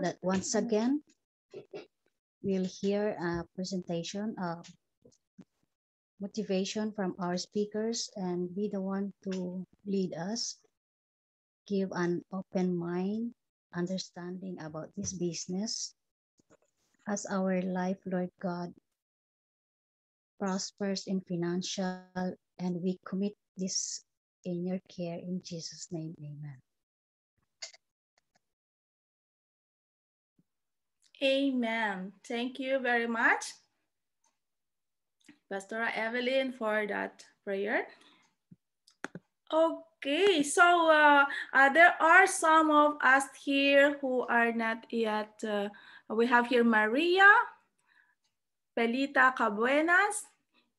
that once again we'll hear a presentation of motivation from our speakers and be the one to lead us, give an open mind, understanding about this business as our life, Lord God, prospers in financial, and we commit this in your care. In Jesus' name, amen. Amen. Thank you very much, Pastor Evelyn, for that prayer. Okay, so there are some of us here who are not yet, we have here Maria, Pelita Cabuenas.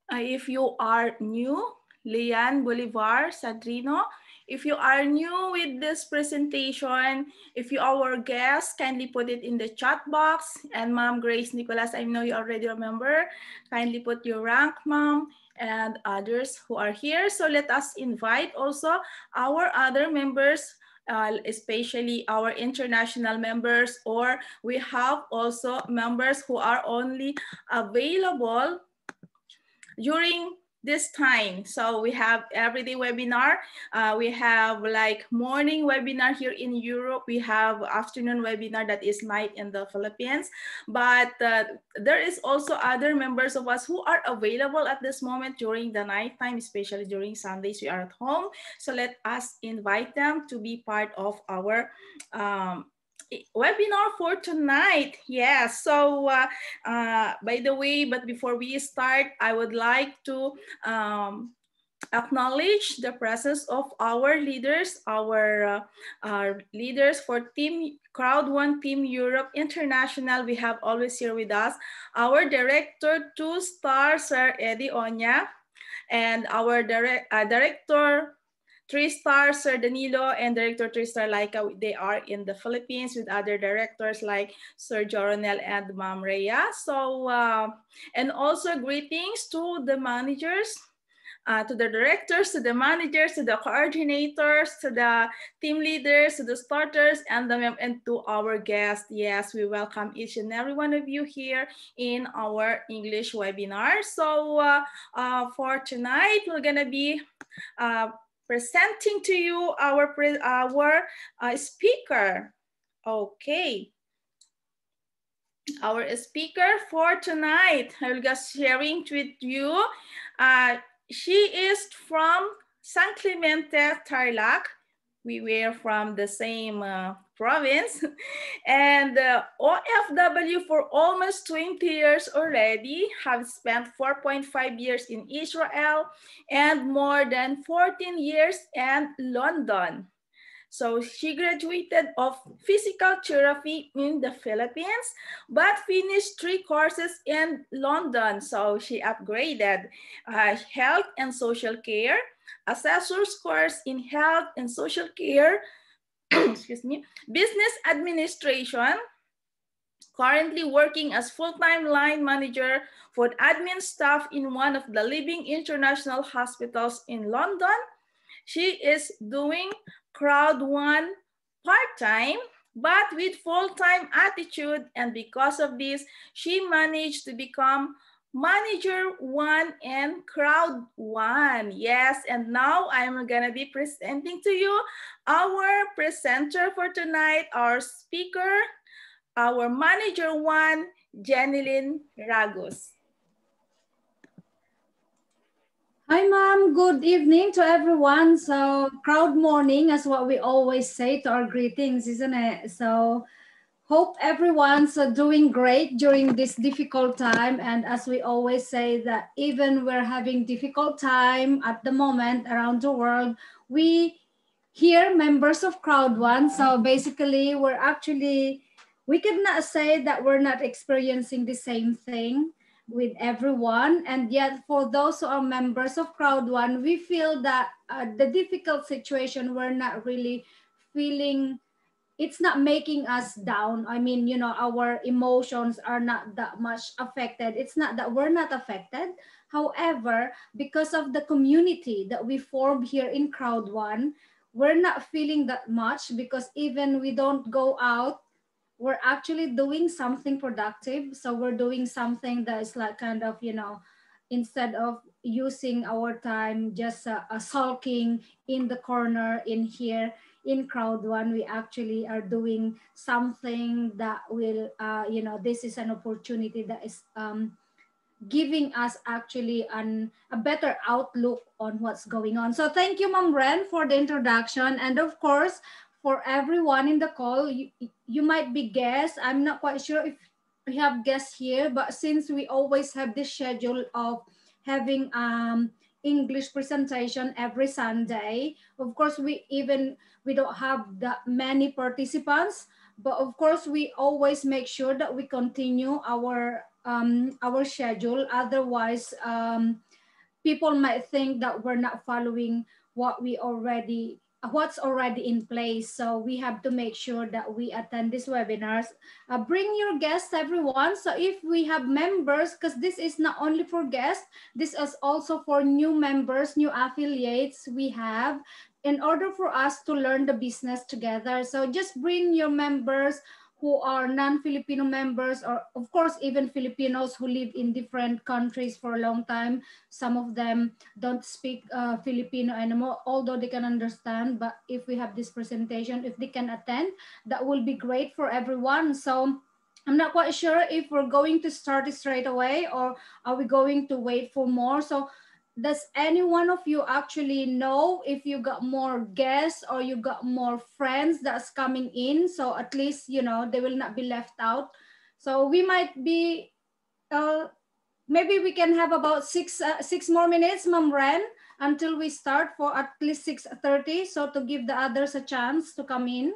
If you are new, Lian Bolivar Sadrino. If you are new with this presentation, if you are our guest, kindly put it in the chat box. And Ma'am Grace Nicolas, I know you already remember, kindly put your rank, Ma'am, and others who are here. So let us invite also our other members, especially our international members, or we have also members who are only available during this time. So we have everyday webinar. We have like morning webinar here in Europe. We have afternoon webinar that is night in the Philippines. But there is also other members of us who are available at this moment during the night time, especially during Sundays. We are at home. So let us invite them to be part of our webinar for tonight. Yes. So by the way, but before we start, I would like to acknowledge the presence of our leaders, our leaders for Team Crowd One Team Europe International. We have always here with us our director, 2-star Sir Eddie Onya, and our director, 3-star Sir Danilo, and Director 3-star Laika. They are in the Philippines with other directors like Sir Joronel and Ma'am Rhea. So, and also greetings to the managers, to the directors, to the managers, to the coordinators, to the team leaders, to the starters, and to our guests. Yes, we welcome each and every one of you here in our English webinar. So for tonight, we're gonna be presenting to you our speaker. Okay. Our speaker for tonight, I will just sharing with you. She is from San Clemente, Tarlac. We were from the same province, and OFW for almost 20 years already, have spent 4.5 years in Israel and more than 14 years in London. So she graduated of physical therapy in the Philippines, but finished 3 courses in London. So she upgraded health and social care, assessor's course in health and social care, excuse me, business administration, currently working as full-time line manager for admin staff in one of the leading international hospitals in London. She is doing Crowd One part-time, but with full-time attitude, and because of this, she managed to become Manager 1 and Crowd 1. Yes, and now I'm gonna be presenting to you our presenter for tonight, our speaker, our Manager 1, Jenilyn Ragus. Hi, Ma'am. Good evening to everyone. So, crowd morning is what we always say to our greetings, isn't it? So, hope everyone's doing great during this difficult time. And as we always say that even we're having difficult time at the moment around the world, we here members of Crowd One. So basically, we cannot say that we're not experiencing the same thing with everyone, and yet for those who are members of Crowd One, we feel that the difficult situation, we're not really feeling, it's not making us down. I mean, you know, our emotions are not that much affected. It's not that we're not affected. However, because of the community that we formed here in Crowd One, we're not feeling that much, because even we don't go out we're actually doing something productive. So we're doing something that is like kind of, you know, instead of using our time just sulking in the corner in here in crowd one, we actually are doing something that will, you know, this is an opportunity that is giving us actually a better outlook on what's going on. So thank you, Ma'am Ren, for the introduction. And of course, for everyone in the call, you might be guests. I'm not quite sure if we have guests here, but since we always have this schedule of having English presentation every Sunday, of course, we don't have that many participants, but of course, we always make sure that we continue our schedule. Otherwise, people might think that we're not following what's already in place. So we have to make sure that we attend these webinars. Bring your guests, everyone. So if we have members, because this is not only for guests, this is also for new members, new affiliates we have, in order for us to learn the business together. So just bring your members who are non-Filipino members, or of course, even Filipinos who live in different countries for a long time. Some of them don't speak Filipino anymore, although they can understand. But if we have this presentation, if they can attend, that will be great for everyone. So I'm not quite sure if we're going to start it straight away or are we going to wait for more. So does any one of you actually know if you got more guests or you got more friends that's coming in? So at least, you know, they will not be left out. So we might be, maybe we can have about six more minutes, Ma'am Ren, until we start, for at least 6:30. So to give the others a chance to come in.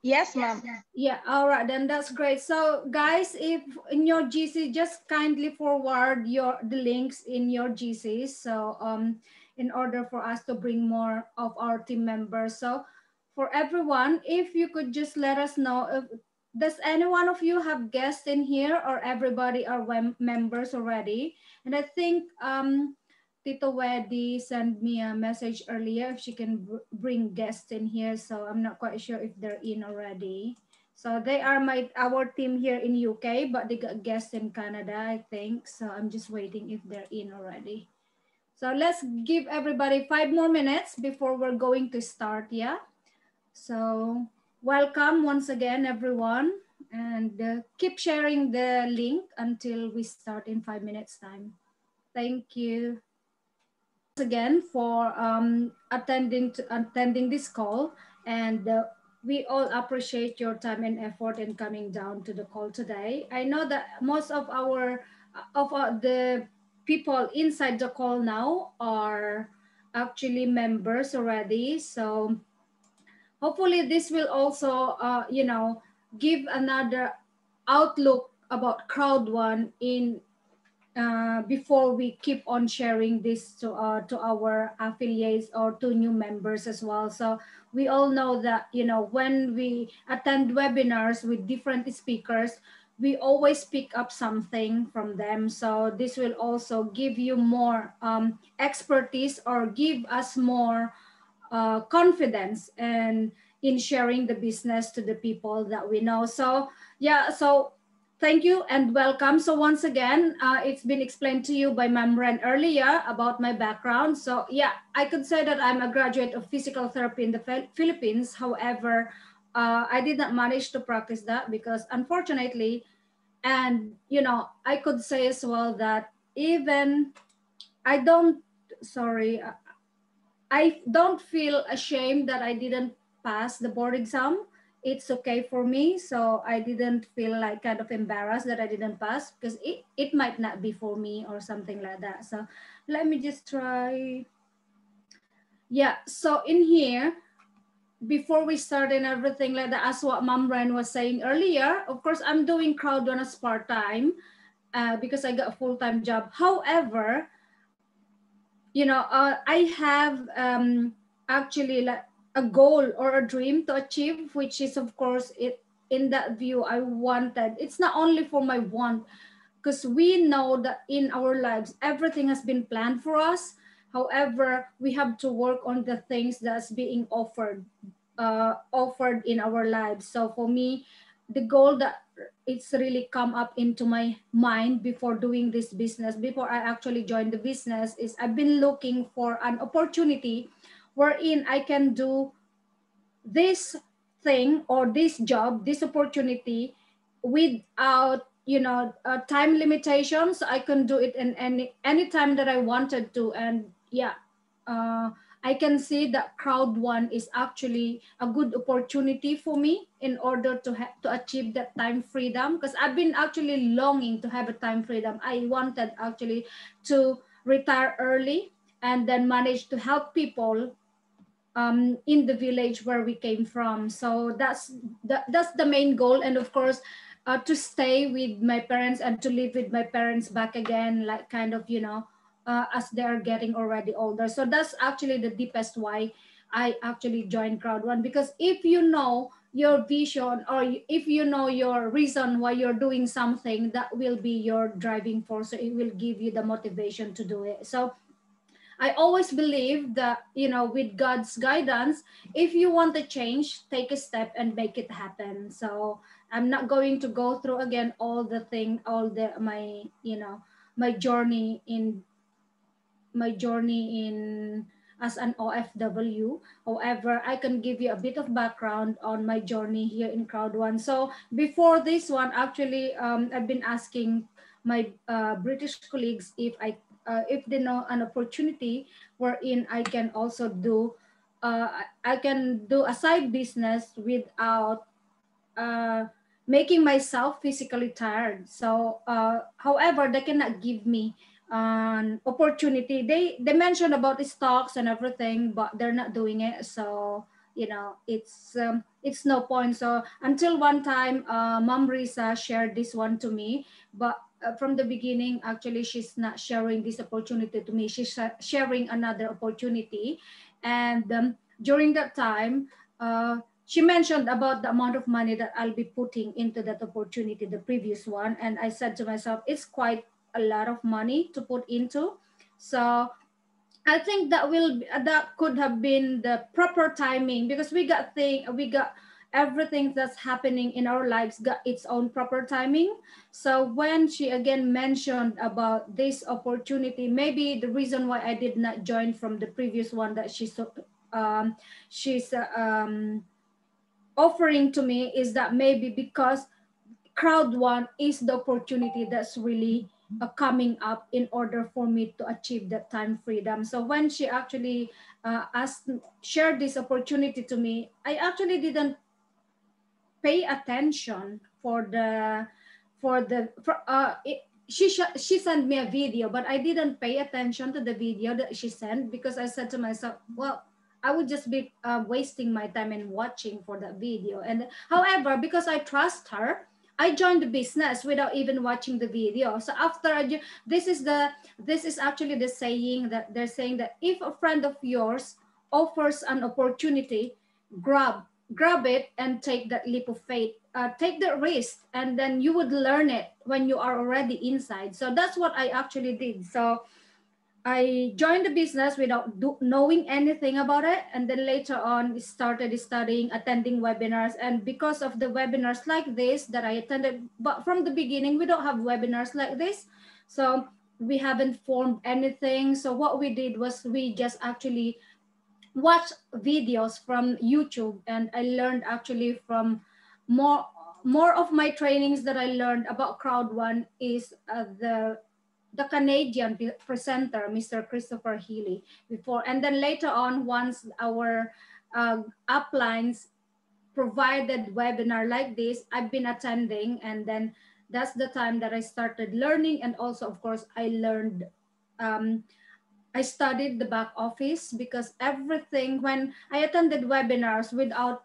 Yes, ma'am. Yeah, all right, then that's great. So guys, if in your GC, just kindly forward the links in your GCs. So in order for us to bring more of our team members. So for everyone, if you could just let us know, does any one of you have guests in here, or everybody are members already? And I think Tito Weddy sent me a message earlier if she can bring guests in here. So I'm not quite sure if they're in already. So they are our team here in UK, but they got guests in Canada, I think. So I'm just waiting if they're in already. So let's give everybody 5 more minutes before we're going to start, yeah? So welcome once again, everyone. And keep sharing the link until we start in 5 minutes time. Thank you again for attending this call, and we all appreciate your time and effort in coming down to the call today. I know that most of the people inside the call now are actually members already, so hopefully this will also you know, give another outlook about crowd one in before we keep on sharing this to our affiliates or to new members as well. So we all know that, you know, when we attend webinars with different speakers, we always pick up something from them. So this will also give you more expertise, or give us more confidence and in sharing the business to the people that we know. So yeah, so thank you and welcome. So once again, it's been explained to you by Ma'am Ren earlier about my background. So yeah, I could say that I'm a graduate of physical therapy in the Philippines. However, I did not manage to practice that because unfortunately, and you know, I could say as well that even I don't feel ashamed that I didn't pass the board exam. It's okay for me. So I didn't feel like kind of embarrassed that I didn't pass, because it might not be for me or something like that. So let me just try. Yeah, so in here, before we start and everything like that, as what Ma'am Ren was saying earlier, of course, I'm doing crowd one as part-time because I got a full-time job. However, you know, I have actually like a goal or a dream to achieve, which is of course in that view I wanted. It's not only for my want, because we know that in our lives everything has been planned for us. However, we have to work on the things that's being offered offered in our lives. So for me, the goal that it's really come up into my mind before doing this business, before I actually joined the business, is I've been looking for an opportunity wherein I can do this thing or this job, this opportunity without, you know, time limitations. I can do it in any time that I wanted to. And yeah, I can see that crowd one is actually a good opportunity for me in order to to achieve that time freedom, because I've been actually longing to have a time freedom. I wanted actually to retire early and then manage to help people in the village where we came from. So that's the main goal. And of course, to stay with my parents and to live with my parents back again, like kind of, you know, as they are getting already older. So that's actually the deepest why I actually joined Crowd One, because if you know your vision, or if you know your reason why you're doing something, that will be your driving force. So it will give you the motivation to do it. So I always believe that, you know, with God's guidance, if you want to change, take a step and make it happen. So I'm not going to go through again all the my, you know, my journey in as an OFW. However, I can give you a bit of background on my journey here in Crowd One. So before this one, actually, I've been asking my British colleagues if they know an opportunity wherein I can also do I can do a side business without uh, making myself physically tired. So, however, they cannot give me an opportunity. They mentioned about the stocks and everything, but they're not doing it. So, you know, it's no point. So until one time, Mom Risa shared this one to me, but from the beginning, actually, she's not sharing this opportunity to me. She's sharing another opportunity, and during that time. She mentioned about the amount of money that I'll be putting into that opportunity, the previous one. And I said to myself, it's quite a lot of money to put into. So I think that could have been the proper timing, because we got everything that's happening in our lives got its own proper timing. So when she again mentioned about this opportunity, maybe the reason why I did not join from the previous one that um, she's offering to me is that maybe because crowd one is the opportunity that's really coming up in order for me to achieve that time freedom. So when she actually shared this opportunity to me, I actually didn't pay attention she sent me a video, but I didn't pay attention to the video that she sent, because I said to myself, well, I would just be wasting my time and watching for that video. And however, because I trust her, I joined the business without even watching the video. So after this is actually the saying that they're saying that if a friend of yours offers an opportunity, grab it and take that leap of faith, take the risk, and then you would learn it when you are already inside. So that's what I actually did. So I joined the business without knowing anything about it, and then later on started studying, attending webinars. And because of the webinars like this that I attended, but from the beginning we don't have webinars like this, so we haven't formed anything. So what we did was we just actually watch videos from YouTube, and I learned actually from more of my trainings that I learned about Crowd One is the Canadian presenter, Mr. Christopher Healy, before. And then later on, once our uplines provided webinar like this, I've been attending, and then that's the time that I started learning. And also, of course, I studied the back office, because everything, when I attended webinars without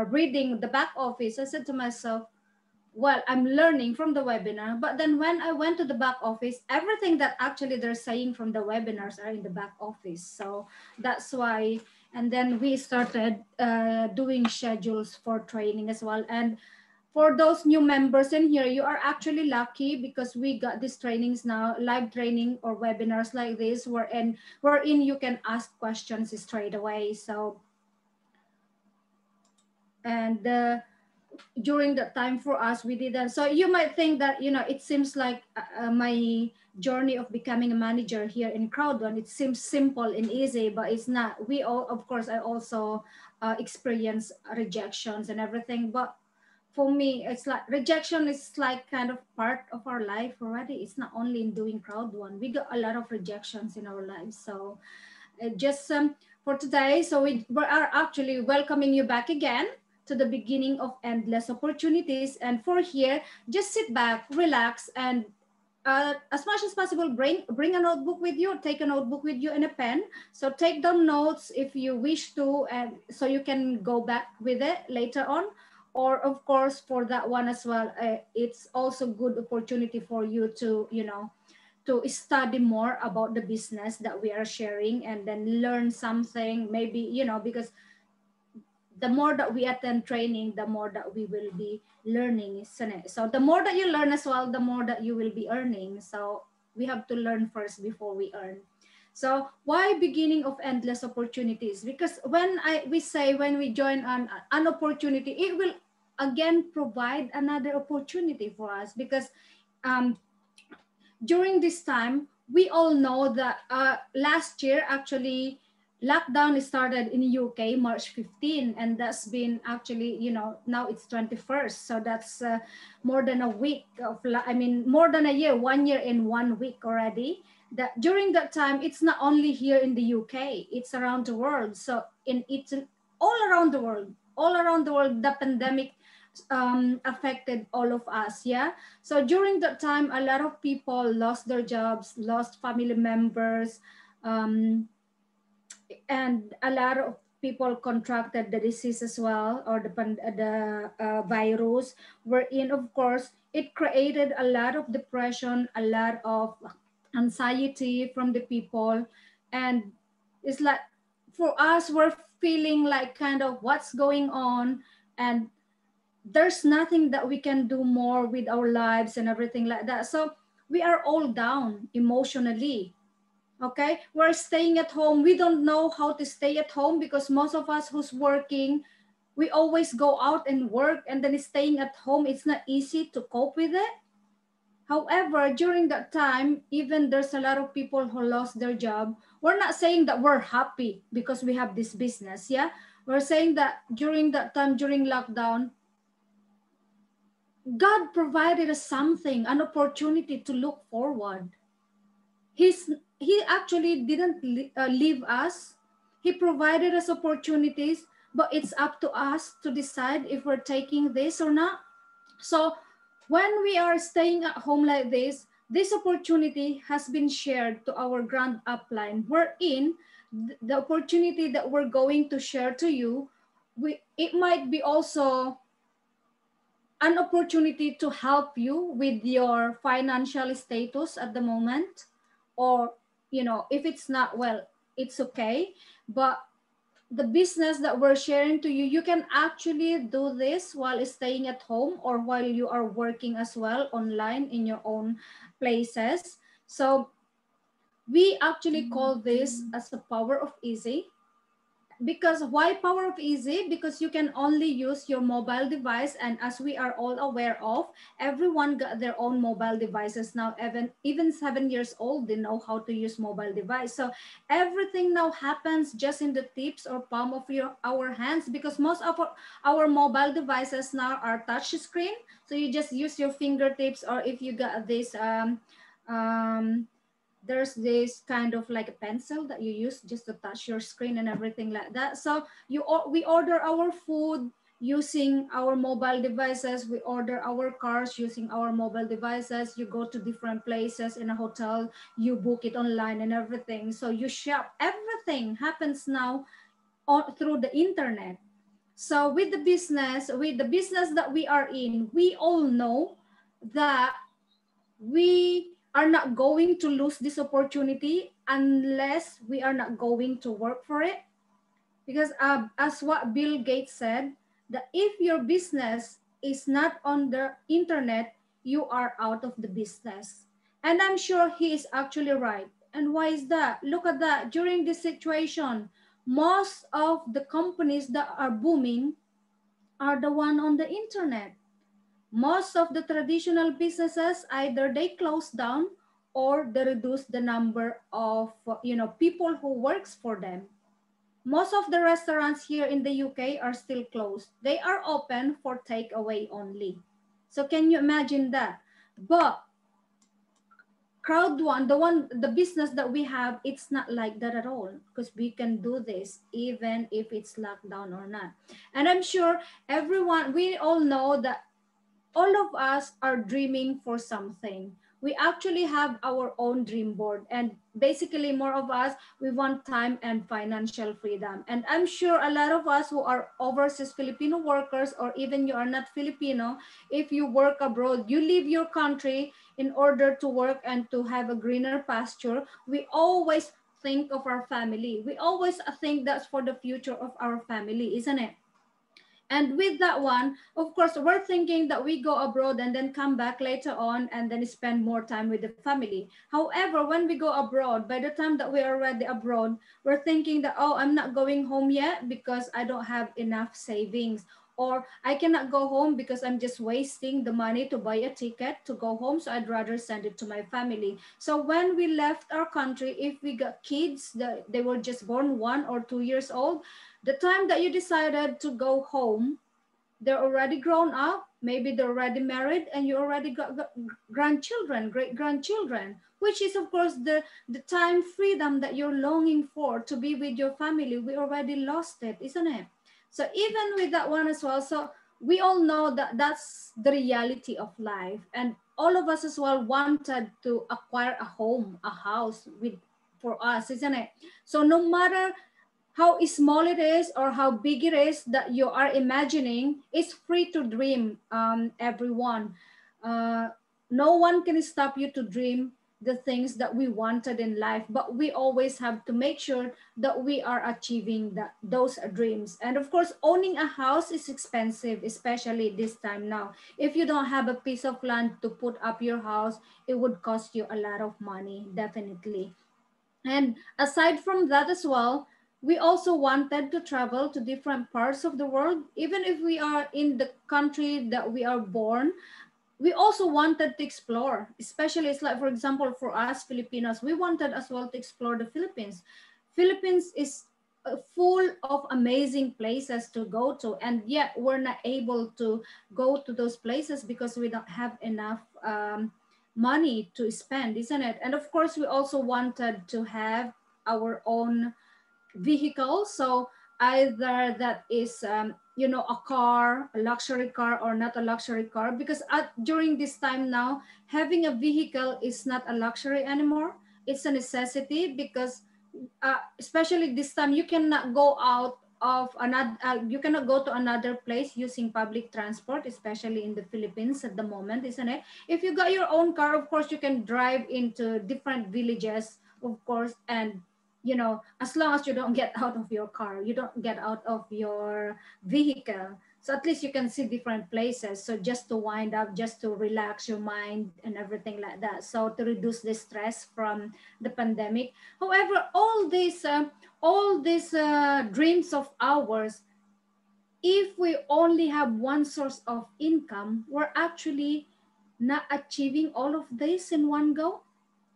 reading the back office, I said to myself, well, I'm learning from the webinar, but then when I went to the back office, everything that actually they're saying from the webinars are in the back office. So that's why, and then we started doing schedules for training as well. And for those new members in here, you are actually lucky, because we got these trainings now, live training or webinars like this, wherein you can ask questions straight away. So And during that time for us, we didn't. So you might think that, you know, it seems like my journey of becoming a manager here in Crowd1, it seems simple and easy, but it's not. We all, of course, I also experience rejections and everything. But for me, it's like rejection is like kind of part of our life already. It's not only in doing Crowd1. We got a lot of rejections in our lives. So just for today, so we are actually welcoming you back again to the beginning of Endless Opportunities. And for here, just sit back, relax, and as much as possible, bring a notebook with you, take a notebook with you and a pen. So take down notes if you wish to, and so you can go back with it later on. Or of course, for that one as well, it's also good opportunity for you to, you know, to study more about the business that we are sharing, and then learn something, maybe, you know, because the more that we attend training, the more that we will be learning, isn't it? So the more that you learn as well, the more that you will be earning. So we have to learn first before we earn. So why beginning of endless opportunities? Because we say when we join an opportunity, it will again provide another opportunity for us. Because during this time, we all know that last year, actually, lockdown started in UK March 15, and that's been actually, you know, now it's 21st. So that's more than a week of, I mean, more than a year, 1 year in 1 week already. That during that time, it's not only here in the UK, it's around the world. So it's all around the world, the pandemic affected all of us. Yeah. So during that time, a lot of people lost their jobs, lost family members, and a lot of people contracted the disease as well, or the virus. Wherein, of course, it created a lot of depression, a lot of anxiety from the people, and it's like for us, we're feeling like kind of what's going on, and there's nothing that we can do more with our lives and everything like that. So we are all down emotionally. Okay, we're staying at home. We don't know how to stay at home, because most of us who's working, we always go out and work, and then staying at home, it's not easy to cope with it. However, during that time, even there's a lot of people who lost their job. We're not saying that we're happy because we have this business. Yeah, we're saying that during that time, during lockdown, God provided us something, an opportunity to look forward. He actually didn't leave us. He provided us opportunities, but it's up to us to decide if we're taking this or not. So when we are staying at home like this opportunity has been shared to our grand upline, wherein the opportunity that we're going to share to you, it might be also an opportunity to help you with your financial status at the moment. Or, you know, if it's not, well, it's okay. But the business that we're sharing to you, you can actually do this while staying at home, or while you are working as well online in your own places. So we actually call this as the power of easy. Because why power of easy? Because you can only use your mobile device, and as we are all aware of, everyone got their own mobile devices now. Even 7 years old, they know how to use mobile device. So everything now happens just in the tips or palm of our hands, because most of our mobile devices now are touch screen. So you just use your fingertips, or if you got this there's this kind of like a pencil that you use just to touch your screen and everything like that. So we order our food using our mobile devices. We order our cars using our mobile devices. You go to different places in a hotel, you book it online and everything. So you shop, everything happens now through the internet. So with the business that we are in, we all know that we are not going to lose this opportunity unless we are not going to work for it. Because as what Bill Gates said, that if your business is not on the internet, you are out of the business. And I'm sure he is actually right. And why is that? Look at that. During this situation, most of the companies that are booming are the one on the internet. Most of the traditional businesses, either they close down or they reduce the number of people who works for them. Most of the restaurants here in the UK are still closed. They are open for takeaway only. So can you imagine that? But Crowd One, the business that we have, it's not like that at all, because we can do this even if it's locked down or not. And I'm sure everyone, we all know that all of us are dreaming for something. We actually have our own dream board, and basically more of us, we want time and financial freedom. And I'm sure a lot of us who are overseas Filipino workers, or even you are not Filipino, if you work abroad, you leave your country in order to work and to have a greener pasture, we always think of our family. We always think that's for the future of our family, isn't it? And with that one, of course, we're thinking that we go abroad and then come back later on and then spend more time with the family. However, when we go abroad, by the time that we're already abroad, we're thinking that, oh, I'm not going home yet because I don't have enough savings. Or I cannot go home because I'm just wasting the money to buy a ticket to go home. So I'd rather send it to my family. So when we left our country, if we got kids that they were just born 1 or 2 years old, the time that you decided to go home, they're already grown up, maybe they're already married, and you already got grandchildren, great grandchildren, which is of course the time freedom that you're longing for to be with your family. We already lost it, isn't it? So even with that one as well, so we all know that that's the reality of life, and all of us as well wanted to acquire a home, a house with for us, isn't it? So no matter how small it is or how big it is that you are imagining, it's free to dream, everyone. Uh, no one can stop you to dream the things that we wanted in life, but we always have to make sure that we are achieving those dreams. And of course, owning a house is expensive, especially this time now. If you don't have a piece of land to put up your house, it would cost you a lot of money, definitely. And aside from that as well, we also wanted to travel to different parts of the world. Even if we are in the country that we are born, we also wanted to explore, especially it's like, for example, for us Filipinos, we wanted as well to explore the Philippines. Philippines is full of amazing places to go to, and yet we're not able to go to those places because we don't have enough money to spend, isn't it? And of course, we also wanted to have our own vehicle. So either that is, a car, a luxury car, or not a luxury car, because during this time now, having a vehicle is not a luxury anymore. It's a necessity because especially this time, you cannot go out of another, you cannot go to another place using public transport, especially in the Philippines at the moment, isn't it? If you got your own car, of course, you can drive into different villages, of course, and as long as you don't get out of your car, you don't get out of your vehicle. So at least you can see different places. So just to wind up, just to relax your mind and everything like that. So to reduce the stress from the pandemic. However, all these dreams of ours, if we only have one source of income, we're actually not achieving all of this in one go.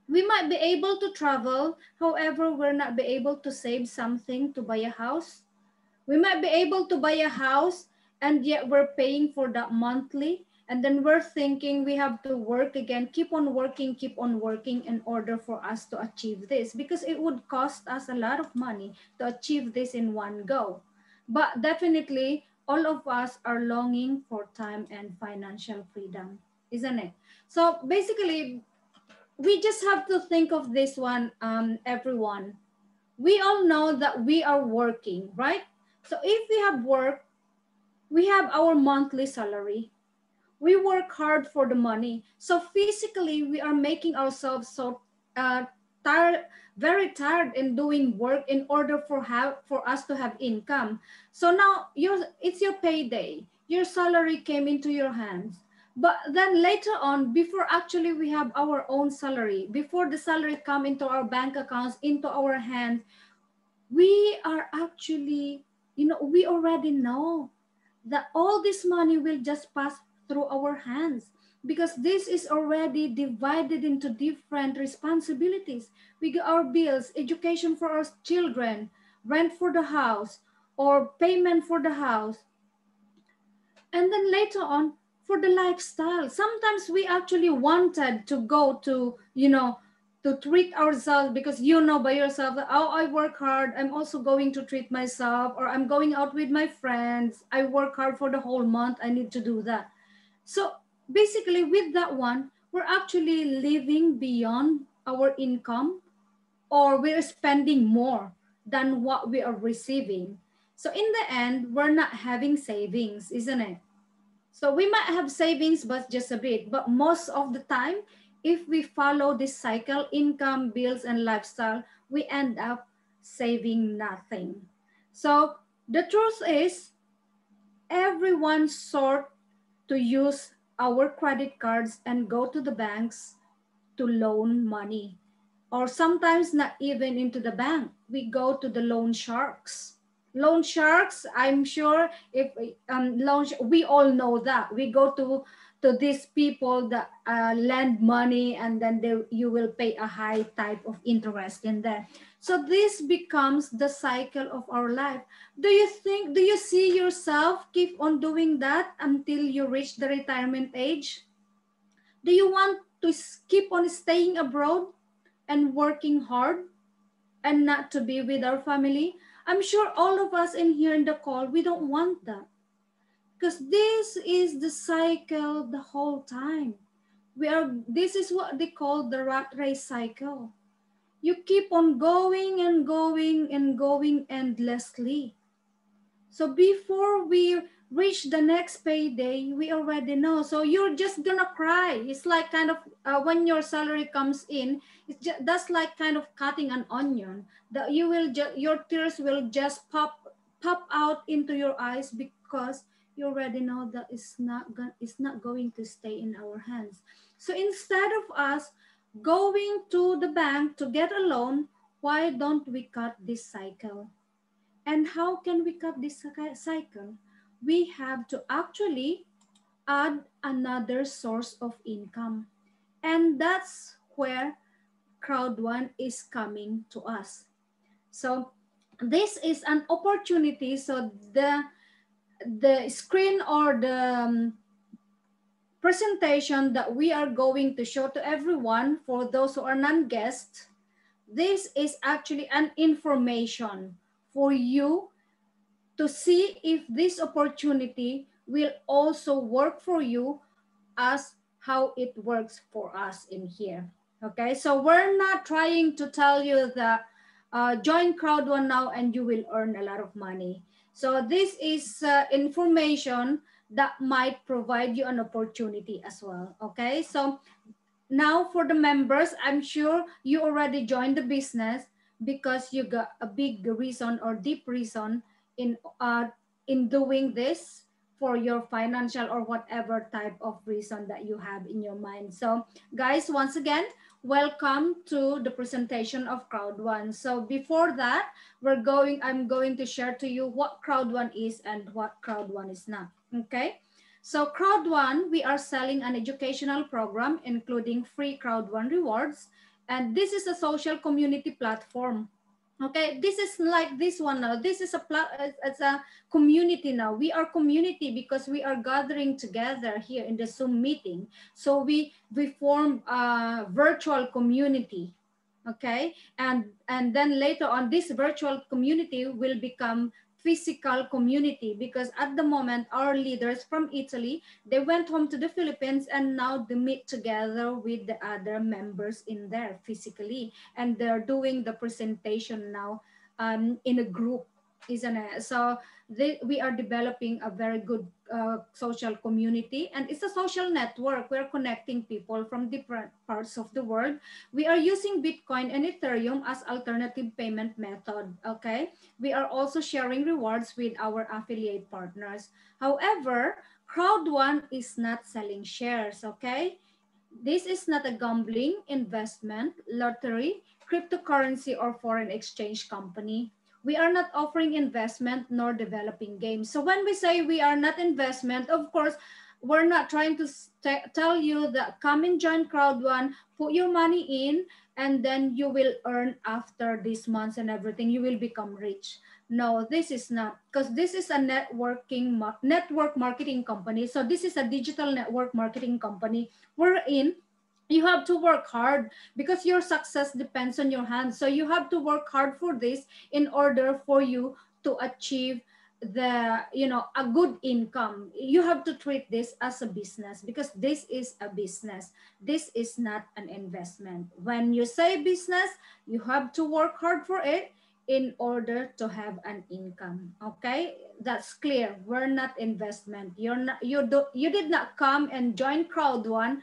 We might be able to travel, however, we're not be able to save something to buy a house. We might be able to buy a house, and yet we're paying for that monthly. And then we're thinking we have to work again, keep on working in order for us to achieve this, because it would cost us a lot of money to achieve this in one go. But definitely, all of us are longing for time and financial freedom, isn't it? So basically, we just have to think of this one, everyone. We all know that we are working, right? So if we have work, we have our monthly salary. We work hard for the money. So physically, we are making ourselves so uh, tired, very tired in doing work in order for us to have income. So now it's your payday. Your salary came into your hands. But then later on, before actually we have our own salary, before the salary come into our bank accounts, into our hands, we are actually, we already know that all this money will just pass through our hands, because this is already divided into different responsibilities. We get our bills, education for our children, rent for the house, or payment for the house. And then later on, for the lifestyle, sometimes we actually wanted to go to, to treat ourselves, because by yourself, oh, I work hard, I'm also going to treat myself, or I'm going out with my friends, I work hard for the whole month, I need to do that. So basically with that one, we're actually living beyond our income, or we're spending more than what we are receiving. So in the end, we're not having savings, isn't it? So we might have savings, but just a bit. But most of the time, if we follow this cycle, income, bills, and lifestyle, we end up saving nothing. So the truth is, everyone sort to use our credit cards and go to the banks to loan money. Or sometimes not even into the bank. We go to the loan sharks. Loan sharks, I'm sure if we all know that. We go to these people that lend money, and then you will pay a high type of interest in there. So this becomes the cycle of our life. Do you see yourself keep on doing that until you reach the retirement age? Do you want to keep on staying abroad and working hard and not to be with our family? I'm sure all of us in here in the call, we don't want that, because this is the cycle the whole time. This is what they call the rat race cycle. You keep on going and going and going endlessly. So before we reach the next payday, we already know. So you're just gonna cry. It's like kind of when your salary comes in, that's like kind of cutting an onion. That your tears will just pop out into your eyes, because you already know that it's not going to stay in our hands. So instead of us going to the bank to get a loan, why don't we cut this cycle? And how can we cut this cycle? We have to actually add another source of income. And that's where Crowd1 is coming to us. So this is an opportunity. So the screen, or the presentation that we are going to show to everyone, for those who are non-guests, this is actually an information for you to see if this opportunity will also work for you as how it works for us in here. Okay, so we're not trying to tell you that join Crowd1 now and you will earn a lot of money. So this is information that might provide you an opportunity as well. Okay, so now for the members, I'm sure you already joined the business because you got a big reason or deep reason in doing this for your financial or whatever type of reason that you have in your mind. So guys, once again, welcome to the presentation of Crowd1. So before that, I'm going to share to you what Crowd1 is and what Crowd1 is not. Okay. So Crowd1, we are selling an educational program including free Crowd1 rewards. And this is a social community platform. Okay, this is like this one now. This is it's a community now. We are community because we are gathering together here in the Zoom meeting. So we form a virtual community. Okay, and then later on, this virtual community will become physical community, because at the moment our leaders from Italy, they went home to the Philippines, and now they meet together with the other members in there physically, and they're doing the presentation now in a group, isn't it? So we are developing a very good social community, and it's a social network. We're connecting people from different parts of the world. We are using Bitcoin and Ethereum as alternative payment method. Okay, we are also sharing rewards with our affiliate partners. However, Crowd1 is not selling shares. Okay, this is not a gambling, investment, lottery, cryptocurrency, or foreign exchange company. We are not offering investment nor developing games. So when we say we are not investment, of course, we're not trying to tell you that come and join Crowd1, put your money in, and then you will earn after this month and everything, you will become rich. No, this is not, because this is a network marketing company. So this is a digital network marketing company. We're in, you have to work hard because your success depends on your hands. So you have to work hard for this in order for you to achieve the, you know, a good income. You have to treat this as a business because this is a business. This is not an investment. When you say business, you have to work hard for it in order to have an income. Okay, that's clear. We're not investment. You did not come and join Crowd1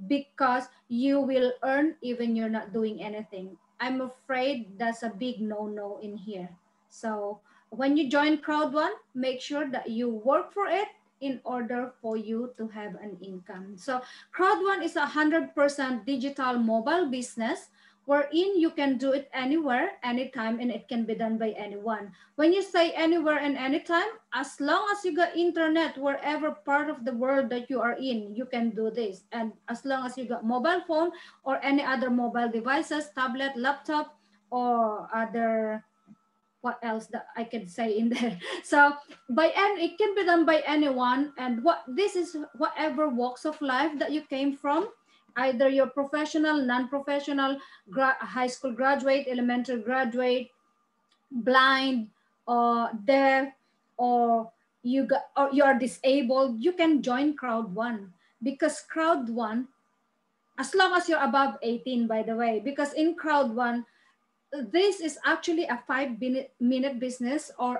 because you will earn even you're not doing anything. I'm afraid that's a big no-no in here. So when you join Crowd1, make sure that you work for it in order for you to have an income. So Crowd1 is 100% digital mobile business wherein you can do it anywhere, anytime, and it can be done by anyone. When you say anywhere and anytime, as long as you got internet, wherever part of the world that you are in, you can do this. And as long as you got mobile phone or any other mobile devices, tablet, laptop, or other, what else that I could say in there. So it can be done by anyone. And this is whatever walks of life that you came from, either you're professional, non-professional, high school graduate, elementary graduate, blind or deaf, or you are disabled, you can join Crowd1 because Crowd1, as long as you're above 18, by the way, because in Crowd1, this is actually a 5-minute business or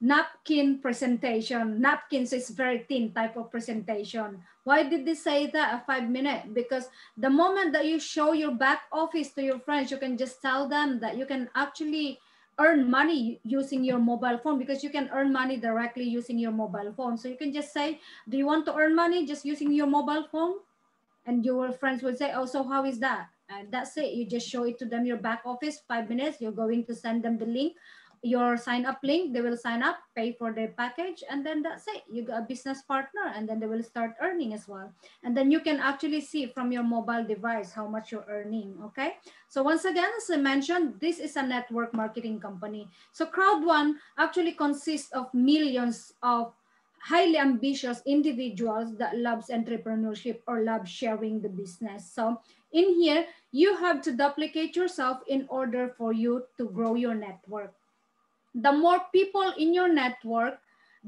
napkin presentation. Napkins is very thin type of presentation. Why did they say that a 5-minute? Because the moment that you show your back office to your friends, you can just tell them that you can actually earn money using your mobile phone, because you can earn money directly using your mobile phone. So you can just say, do you want to earn money just using your mobile phone? And your friends would say, oh, so how is that? And that's it. You just show it to them, your back office, 5 minutes. You're going to send them the link, your sign up link. They will sign up, pay for their package. And then that's it. You got a business partner, and then they will start earning as well. And then you can actually see from your mobile device how much you're earning. Okay. So once again, as I mentioned, this is a network marketing company. So Crowd1 actually consists of millions of highly ambitious individuals that loves entrepreneurship or love sharing the business. So in here, you have to duplicate yourself in order for you to grow your network. The more people in your network,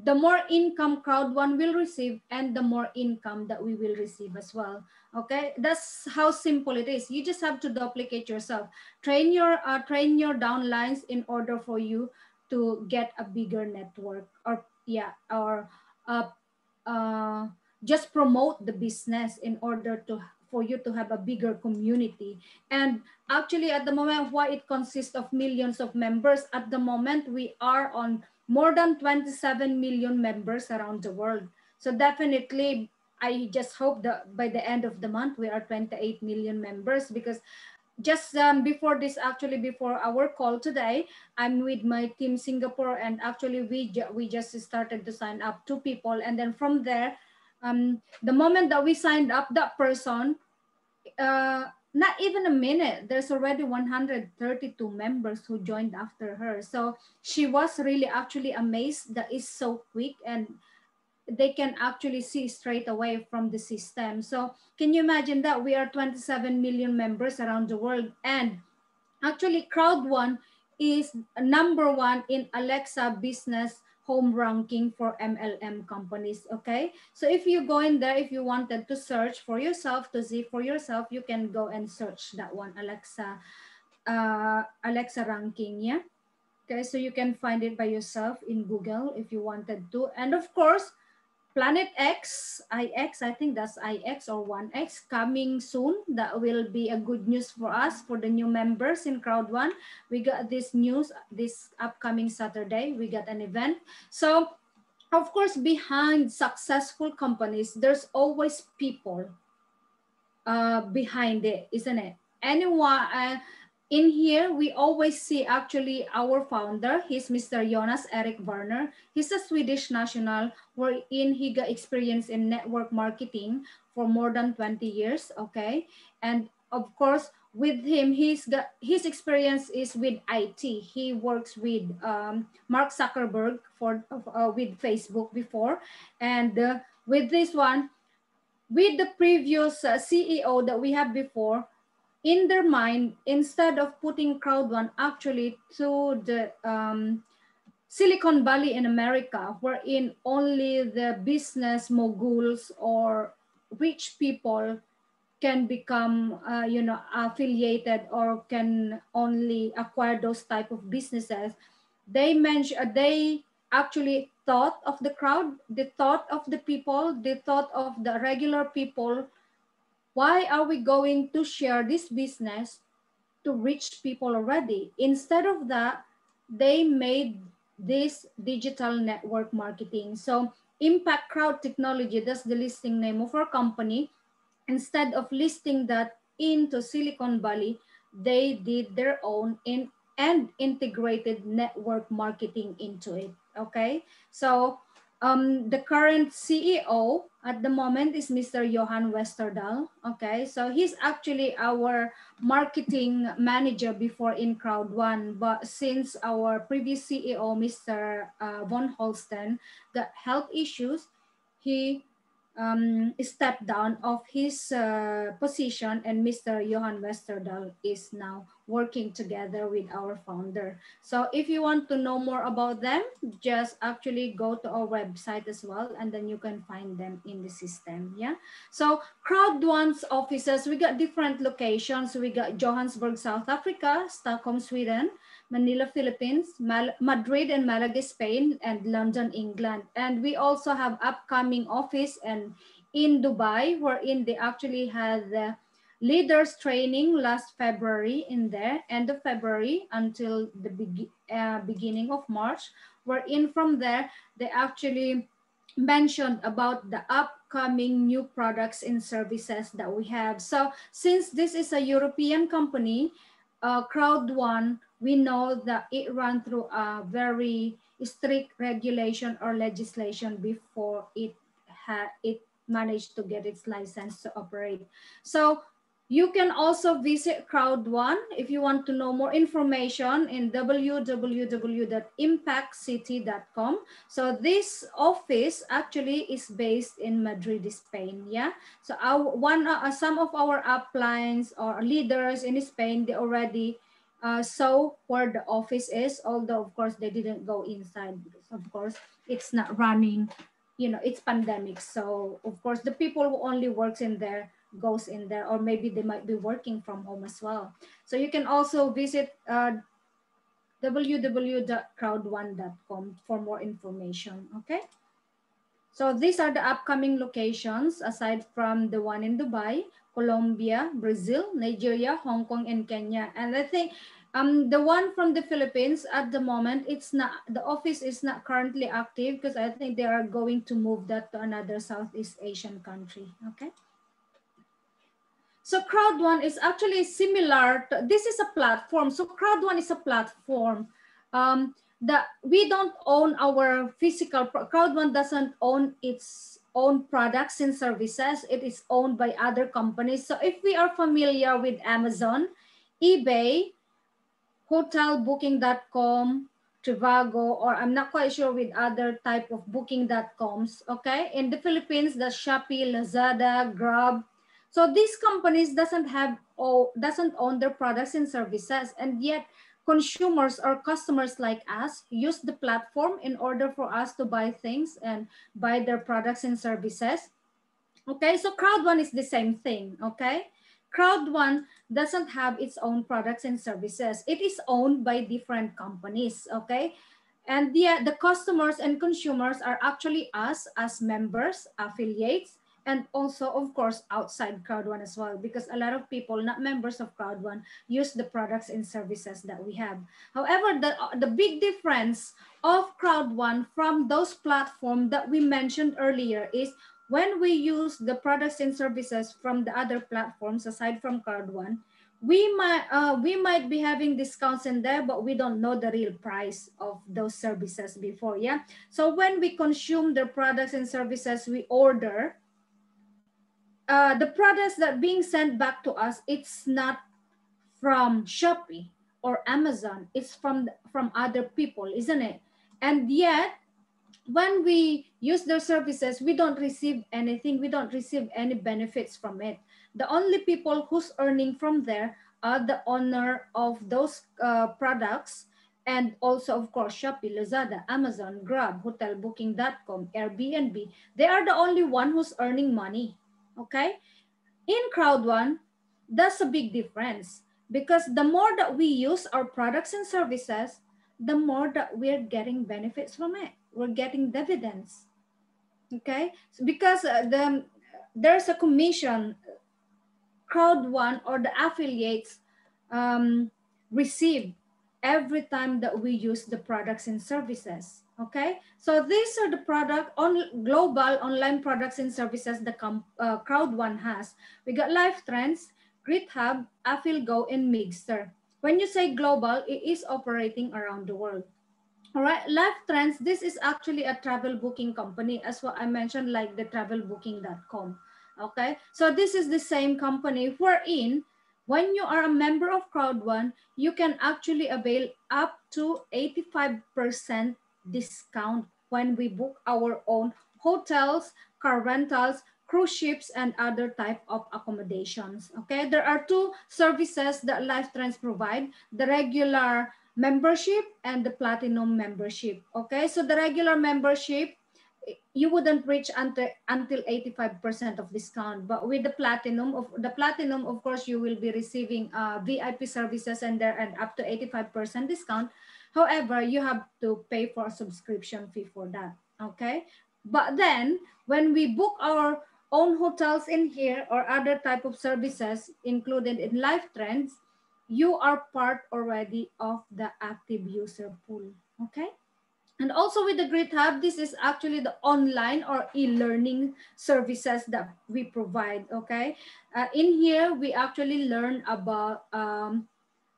the more income Crowd1 will receive, and the more income that we will receive as well. Okay, that's how simple it is. You just have to duplicate yourself. Train your downlines in order for you to get a bigger network, or just promote the business in order for you to have a bigger community. And actually at the moment, why it consists of millions of members, at the moment we are on more than 27 million members around the world. So definitely I just hope that by the end of the month we are 28 million members, because just before our call today, I'm with my team Singapore, and actually we just started to sign up 2 people, and then from there, the moment that we signed up that person, not even a minute, there's already 132 members who joined after her. So she was really actually amazed that it's so quick, and they can actually see straight away from the system. So can you imagine that we are 27 million members around the world, and actually Crowd1 is #1 in Alexa business home ranking for MLM companies. Okay, so if you go in there, if you wanted to search for yourself, to see for yourself, you can go and search that one, Alexa ranking. Yeah, okay, so you can find it by yourself in Google if you wanted to. And of course, Planet X, IX, I think that's IX or 1X coming soon. That will be a good news for us, for the new members in Crowd1. We got this news this upcoming Saturday. We got an event. So of course, behind successful companies, there's always people behind it, isn't it? Anyone, in here, we always see actually our founder. He's Mr. Jonas Erik Werner. He's a Swedish national wherein he got experience in network marketing for more than 20 years, okay? And of course, with him, his experience is with IT. He works with Mark Zuckerberg with Facebook before. And with this one, with the previous CEO that we had before, in their mind, instead of putting Crowd1 actually to the Silicon Valley in America, wherein only the business moguls or rich people can become, affiliated or can only acquire those type of businesses. They actually thought of the crowd, they thought of the people, they thought of the regular people. Why are we going to share this business to rich people already? Instead of that, they made this digital network marketing. So Impact Crowd Technology, that's the listing name of our company. Instead of listing that into Silicon Valley, they did their own and integrated network marketing into it. Okay, so the current CEO at the moment is Mr. Johan Westerdahl. Okay, so he's actually our marketing manager before in Crowd1, but since our previous CEO, Mr. Von Holsten, got health issues, he stepped down of his position, and Mr. Johan Westerdahl is now working together with our founder. So if you want to know more about them, just actually go to our website as well, and then you can find them in the system. Yeah. So Crowd1's offices, we got different locations. We got Johannesburg, South Africa, Stockholm, Sweden, Manila, Philippines, Madrid and Malaga, Spain, and London, England. And we also have upcoming office and in Dubai, wherein they actually had the leaders training last February in there, end of February until the beginning of March, wherein from there, they actually mentioned about the upcoming new products and services that we have. So since this is a European company, Crowd1, we know that it ran through a very strict regulation or legislation before it managed to get its license to operate. So you can also visit Crowd1 if you want to know more information in www.impactcity.com. So this office actually is based in Madrid, Spain. Yeah. So some of our uplines or leaders in Spain, they already saw where the office is, although of course they didn't go inside because of course it's not running, it's pandemic. So of course the people who only works in there goes in there, or maybe they might be working from home as well. So you can also visit www.crowd1.com for more information. Okay. So these are the upcoming locations aside from the one in Dubai, Colombia, Brazil, Nigeria, Hong Kong, and Kenya. And I think the one from the Philippines at the moment, the office is not currently active because I think they are going to move that to another Southeast Asian country. Okay. So Crowd1 is actually similar this is a platform. So Crowd1 is a platform that we don't own our physical, Crowd1 doesn't own its own products and services. It is owned by other companies. So if we are familiar with Amazon, eBay, hotelbooking.com, Trivago, or I'm not quite sure with other type of booking.coms, okay? In the Philippines, the Shopee, Lazada, Grab. So these companies doesn't own their products and services, and yet consumers or customers like us use the platform in order for us to buy things and buy their products and services. Okay, so Crowd1 is the same thing, okay? Crowd1 doesn't have its own products and services. It is owned by different companies, okay? And the customers and consumers are actually us as members, affiliates, and also, of course, outside Crowd1 as well, because a lot of people, not members of Crowd1, use the products and services that we have. However, the big difference of Crowd1 from those platforms that we mentioned earlier is when we use the products and services from the other platforms aside from Crowd1, we might be having discounts in there, but we don't know the real price of those services before. Yeah. So when we consume the products and services we order, the products that being sent back to us, it's not from Shopee or Amazon. It's from other people, isn't it? And yet, when we use their services, we don't receive anything. We don't receive any benefits from it. The only people who's earning from there are the owner of those products, and also, of course, Shopee, Lazada, Amazon, Grab, hotelbooking.com, Airbnb. They are the only one who's earning money. Okay. In Crowd One, that's a big difference, because the more that we use our products and services, the more that we're getting benefits from it. We're getting dividends. Okay, so because there's a commission Crowd One or the affiliates receive every time that we use the products and services. Okay, so these are the global online products and services the Crowd One has. We got Life Trends, GritHub, AffilGo, and Mixer. When you say global, it is operating around the world. All right, Life Trends, this is actually a travel booking company, as what I mentioned, like the travelbooking.com. Okay, so this is the same company wherein when you are a member of Crowd One, you can actually avail up to 85% discount when we book our own hotels, car rentals, cruise ships, and other type of accommodations. Okay, there are two services that Life Trends provide: the regular membership and the platinum membership. Okay, so the regular membership, you wouldn't reach until 85% of discount, but with the platinum, of course, you will be receiving VIP services and there and up to 85% discount. However, you have to pay for a subscription fee for that. Okay, but then when we book our own hotels in here or other type of services included in Life Trends, you are part already of the active user pool. Okay, and also with the GritHub, this is actually the online or e-learning services that we provide. Okay, in here we actually learn about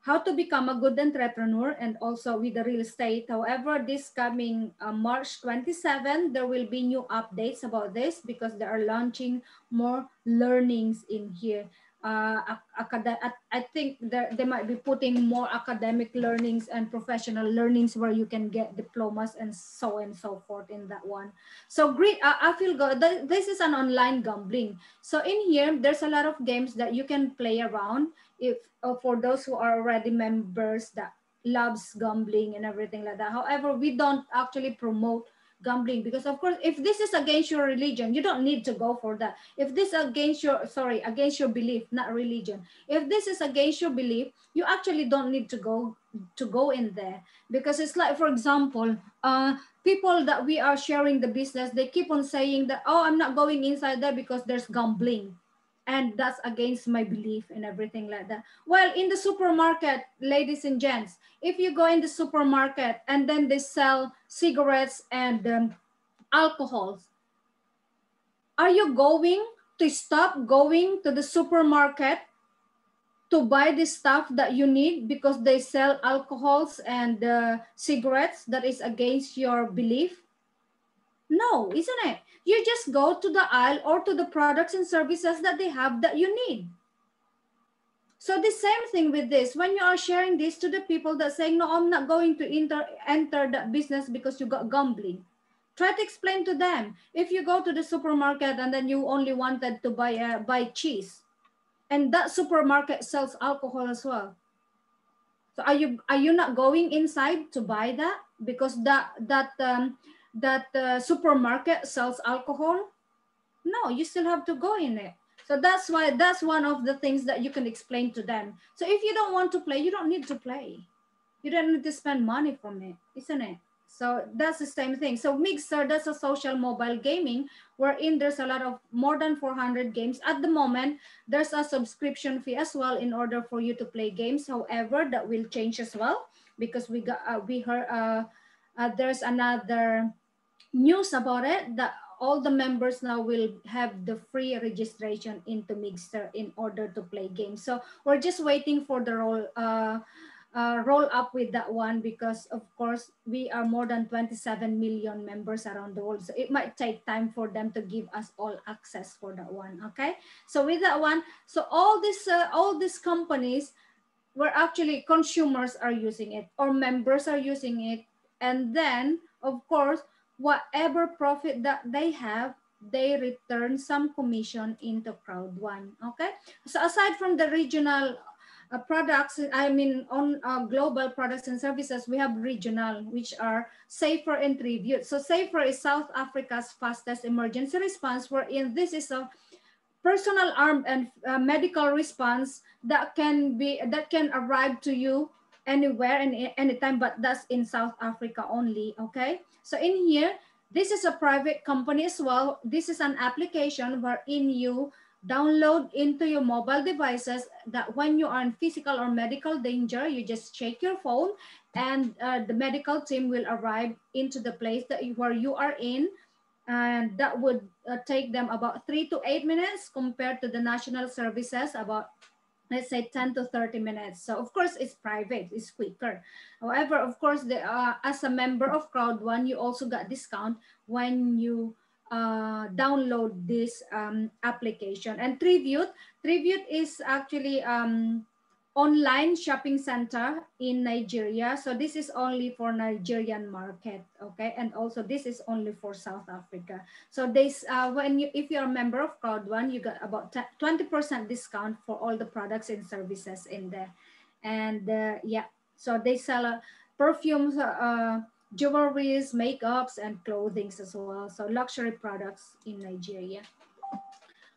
how to become a good entrepreneur and also with the real estate. However, this coming March 27, there will be new updates about this because they are launching more learnings in here. I think they might be putting more academic learnings and professional learnings where you can get diplomas and so forth in that one. So great, I feel good. This is an online gambling. So in here, there's a lot of games that you can play around if for those who are already members that loves gambling and everything like that. However, we don't actually promote gambling because of course if this is against your religion, you don't need to go for that. If this against your belief, not religion, if this is against your belief, you actually don't need to go in there. Because it's like, for example, people that we are sharing the business, they keep on saying that, oh, I'm not going inside there because there's gambling and that's against my belief and everything like that. Well, in the supermarket, ladies and gents, if you go in the supermarket and then they sell cigarettes and alcohols, are you going to stop going to the supermarket to buy the stuff that you need because they sell alcohols and cigarettes that is against your belief? No, isn't it? You just go to the aisle or to the products and services that they have that you need. So the same thing with this, when you are sharing this to the people that saying, no, I'm not going to enter that business because you got gambling. Try to explain to them. If you go to the supermarket and then you only wanted to buy cheese, and that supermarket sells alcohol as well. So are you not going inside to buy that because that supermarket sells alcohol? No, you still have to go in it. So that's one of the things that you can explain to them. So if you don't want to play, you don't need to play. You don't need to spend money from it, isn't it? So that's the same thing. So Mixer, that's a social mobile gaming wherein there's a lot of more than 400 games. At the moment, there's a subscription fee as well in order for you to play games. However, that will change as well because we heard there's another news about it that all the members now will have the free registration into Mixer in order to play games. So we're just waiting for the roll up with that one, because of course we are more than 27 million members around the world, so it might take time for them to give us all access for that one. Okay, so with that one, so all these companies where actually consumers are using it or members are using it, and then of course whatever profit that they have, they return some commission into Crowd One. Okay, so aside from the regional products, I mean on global products and services, we have regional, which are Safer and Tribute. So Safer is South Africa's fastest emergency response, wherein this is a personal armed and medical response that can arrive to you anywhere and anytime, but that's in South Africa only. Okay, so in here, this is a private company as well. This is an application wherein you download into your mobile devices, that when you are in physical or medical danger, you just check your phone, and the medical team will arrive into the place where you are in, and that would take them about 3 to 8 minutes, compared to the national services about, let's say, 10 to 30 minutes. So of course it's private, it's quicker. However, of course, as a member of Crowd One, you also got discount when you download this application. And Tribute is actually online shopping center in Nigeria. So this is only for Nigerian market, okay? And also this is only for South Africa. So this, if you're a member of Crowd One, you got about 20% discount for all the products and services in there. And yeah, so they sell perfumes, jewelries, makeups, and clothing as well. So luxury products in Nigeria.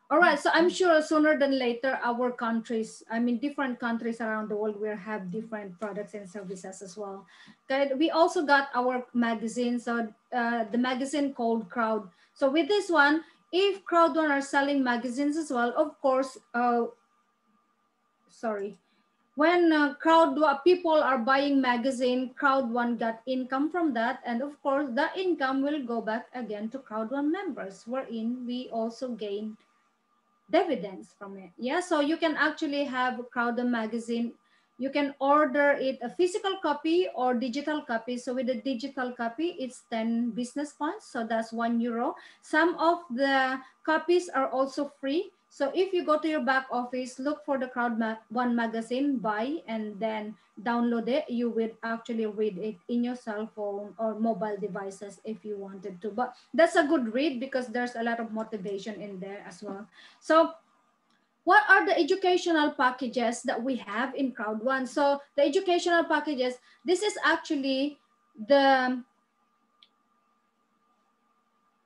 All right, so I'm sure sooner than later, our countries, I mean, different countries around the world will have different products and services as well. Okay, we also got our magazine, so the magazine called Crowd. So with this one, if Crowd One are selling magazines as well, of course, when people are buying magazine, Crowd One got income from that, and of course, that income will go back again to Crowd One members, wherein we also gain dividends from it. Yeah, so you can actually have Crowd One magazine. You can order it a physical copy or digital copy. So with the digital copy, it's 10 business points. So that's €1. Some of the copies are also free. So if you go to your back office, look for the Crowd One magazine, buy, and then download it. You will actually read it in your cell phone or mobile devices if you wanted to. But that's a good read because there's a lot of motivation in there as well. So what are the educational packages that we have in Crowd One? So the educational packages, this is actually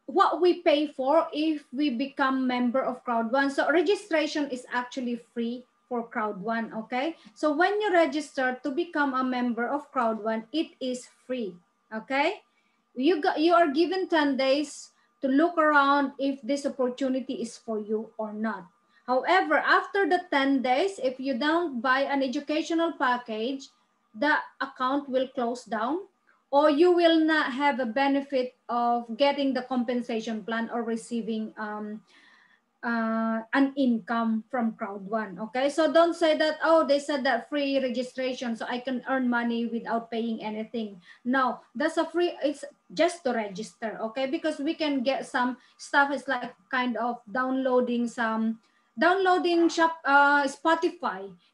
what we pay for if we become member of Crowd One. So registration is actually free for Crowd One, okay? So when you register to become a member of Crowd One, it is free, okay? You are given 10 days to look around if this opportunity is for you or not. However, after the 10 days, if you don't buy an educational package, the account will close down, or you will not have a benefit of getting the compensation plan or receiving an income from Crowd One. Okay, so don't say that, oh, they said that free registration, so I can earn money without paying anything. No, that's a free, it's just to register, okay? Because we can get some stuff, it's like kind of downloading Spotify.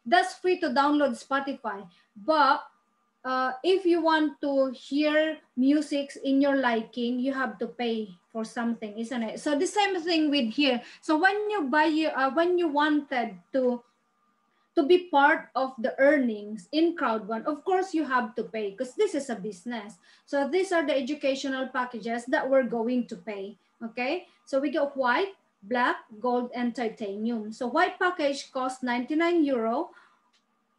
That's free to download Spotify. But if you want to hear music in your liking, you have to pay for something, isn't it? So the same thing with here. So when you buy, when you wanted to be part of the earnings in Crowd One, of course you have to pay because this is a business. So these are the educational packages that we're going to pay. Okay, so we got white, black, gold, and titanium. So white package costs €99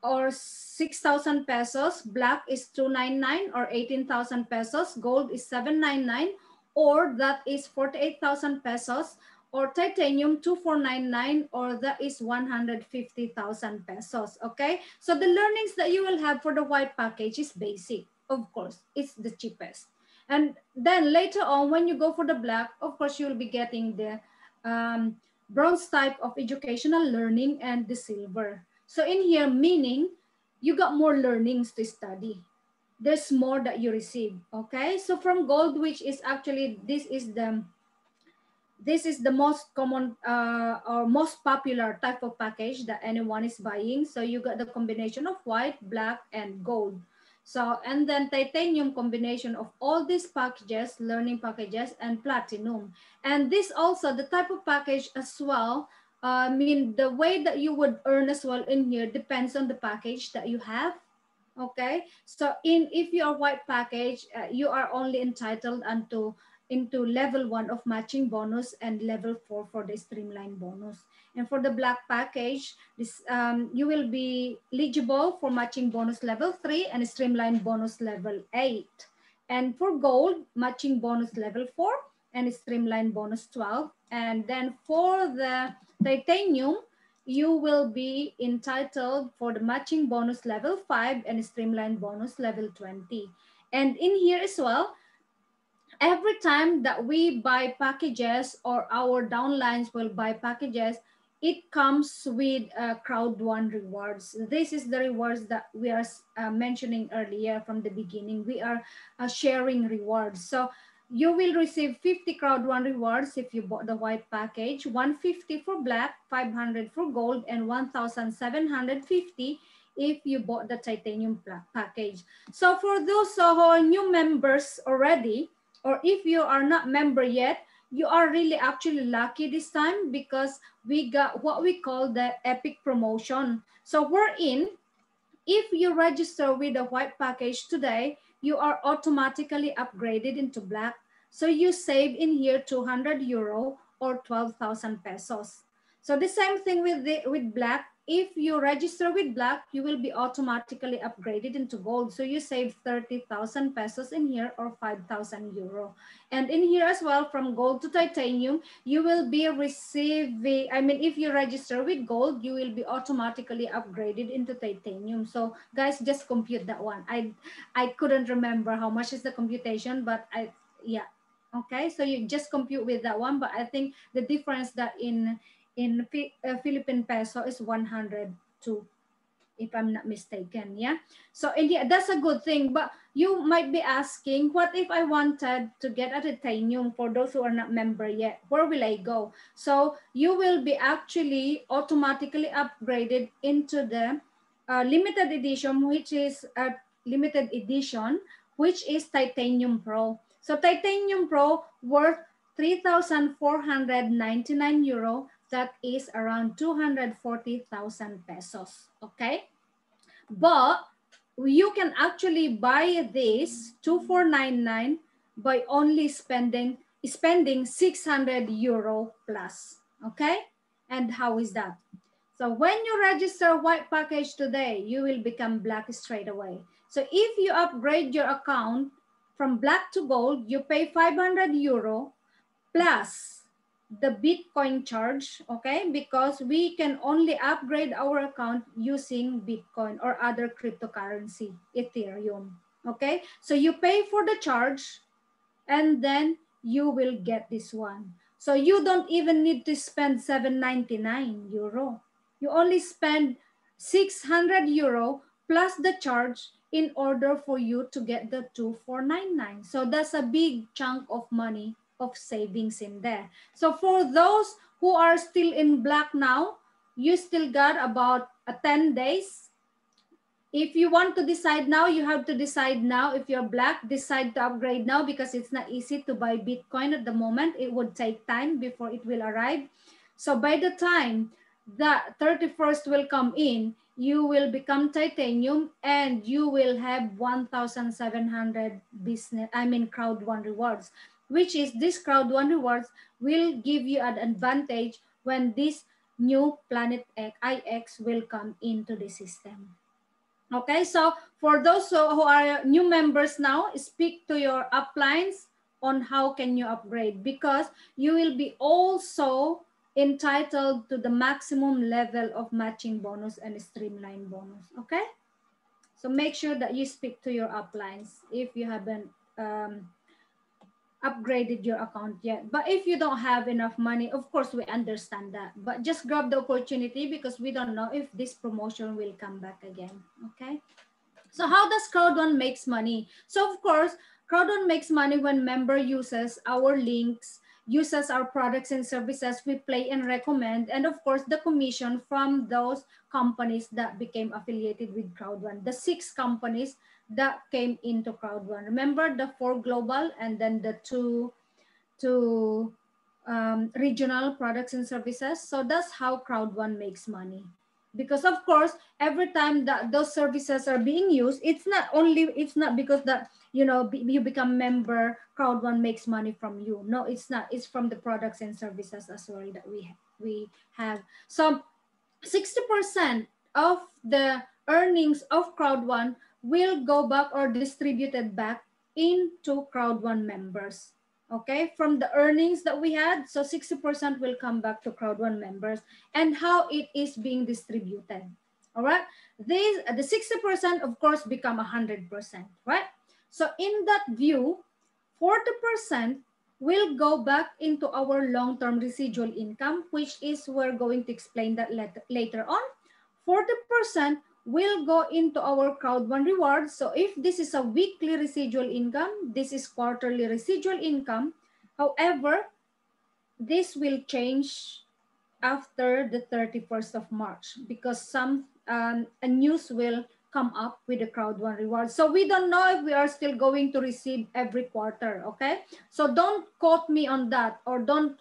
or 6,000 pesos. Black is 299 or 18,000 pesos. Gold is 799 or that is 48,000 pesos. Or titanium 2499 or that is 150,000 pesos. Okay, so the learnings that you will have for the white package is basic. Of course, it's the cheapest. And then later on, when you go for the black, of course, you'll be getting the bronze type of educational learning and the silver. So in here, meaning you got more learnings to study. There's more that you receive, okay? So from gold, which is actually, this is the most common or most popular type of package that anyone is buying. So you got the combination of white, black, and gold. So, and then titanium combination of all these packages, learning packages, and platinum. And this also, the type of package as well, I mean, the way that you would earn as well in here depends on the package that you have. Okay, so if you are white package, you are only entitled into level 1 of matching bonus and level 4 for the streamline bonus. And for the black package, this you will be eligible for matching bonus level 3 and streamline bonus level 8. And for gold, matching bonus level 4 and streamline bonus 12. And then for the titanium, you will be entitled for the matching bonus level 5 and streamline bonus level 20. And in here as well, every time that we buy packages or our downlines will buy packages, it comes with crowd one rewards. This is the rewards that we are mentioning earlier from the beginning. We are sharing rewards. So you will receive 50 crowd one rewards if you bought the white package, 150 for black, 500 for gold, and 1,750 if you bought the titanium package. So for those who are new members already, or if you are not member yet, you are really actually lucky this time because we got what we call the epic promotion. So we're in, if you register with the white package today, you are automatically upgraded into black. So you save in here 200 euro or 12,000 pesos. So the same thing with black. If you register with black, you will be automatically upgraded into gold. So you save 30,000 pesos in here or 5,000 euro. And in here as well, from gold to titanium, you will be receiving, I mean, if you register with gold, you will be automatically upgraded into titanium. So guys, just compute that one. I couldn't remember how much is the computation, but yeah. Okay, so you just compute with that one. But I think the difference that in Philippine peso is 102, if I'm not mistaken. Yeah. So yeah, that's a good thing. But you might be asking, what if I wanted to get a titanium? For those who are not member yet, where will I go? So you will be actually automatically upgraded into the limited edition, which is a limited edition, which is Titanium Pro. So Titanium Pro worth 3,499 euro. That is around 240,000 pesos. Okay. But you can actually buy this 2,499 by only spending 600 euro plus. Okay. And how is that? So when you register white package today, you will become black straight away. So if you upgrade your account from black to gold, you pay 500 euro plus the Bitcoin charge, okay? Because we can only upgrade our account using Bitcoin or other cryptocurrency, Ethereum, okay? So you pay for the charge and then you will get this one. So you don't even need to spend 799 euro. You only spend 600 euro plus the charge in order for you to get the 2,499. So that's a big chunk of money of savings in there. So for those who are still in black now, you still got about 10 days. If you want to decide now, you have to decide now. If you're black, decide to upgrade now because it's not easy to buy Bitcoin at the moment. It would take time before it will arrive. So by the time the 31st will come in, you will become titanium and you will have 1,700 crowd one rewards, which is this crowd one rewards will give you an advantage when this new Planet IX will come into the system. Okay, so for those who are new members now, speak to your uplines on how can you upgrade, because you will be also entitled to the maximum level of matching bonus and streamline bonus. Okay, so make sure that you speak to your uplines if you haven't upgraded your account yet. But if you don't have enough money, of course, we understand that. But just grab the opportunity because we don't know if this promotion will come back again, okay? So how does Crowd1 makes money? So of course, Crowd1 makes money when member uses our links, uses our products and services we play and recommend, and of course the commission from those companies that became affiliated with Crowd1. The 6 companies that came into Crowd1. Remember the 4 global and then the two regional products and services. So that's how Crowd1 makes money. Because of course, every time that those services are being used, it's not because that, you know, you become member, Crowd1 makes money from you. No, it's not. It's from the products and services as well that we have. So 60% of the earnings of Crowd1 will go back or distributed back into Crowd1 members. Okay, from the earnings that we had, so 60% will come back to Crowd1 members, and how it is being distributed. All right, the 60% of course become 100%, right? So in that view, 40% will go back into our long-term residual income, which is we're going to explain that later on. 40% will go into our Crowd1 rewards. So if this is a weekly residual income, this is quarterly residual income. However, this will change after the 31st of March because some a news will come up with the Crowd1 reward. So we don't know if we are still going to receive every quarter, okay? So don't quote me on that, or don't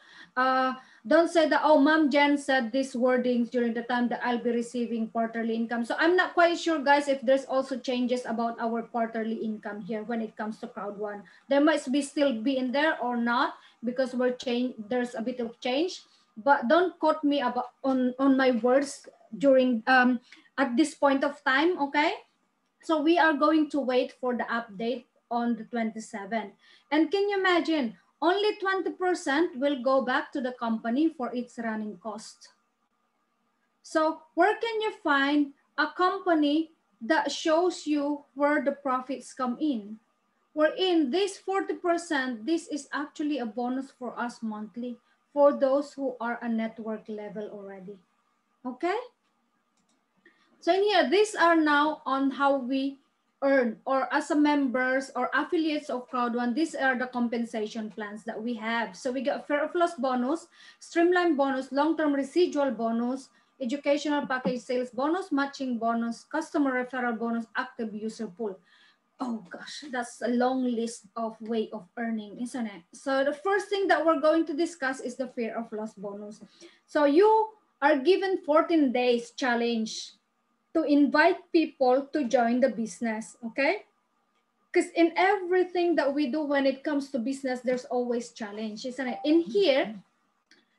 say that, oh, Mom Jen said these wordings during the time that I'll be receiving quarterly income. So I'm not quite sure, guys, if there's also changes about our quarterly income here when it comes to Crowd1. There might be still be in there or not because there's a bit of change. But don't quote me about on my words during at this point of time, okay? So we are going to wait for the update on the 27th. And can you imagine, only 20% will go back to the company for its running cost. So where can you find a company that shows you where the profits come in? Wherein this 40%, this is actually a bonus for us monthly for those who are a network level already, okay? So in here, these are now on how we earn, or as a members or affiliates of Crowd1, these are the compensation plans that we have. So we got fear of loss bonus, streamline bonus, long-term residual bonus, educational package sales bonus, matching bonus, customer referral bonus, active user pool. Oh gosh, that's a long list of way of earning, isn't it? So the first thing that we're going to discuss is the fear of loss bonus. So you are given 14 days challenge to invite people to join the business, okay? Because in everything that we do when it comes to business, there's always challenge, isn't it? In here,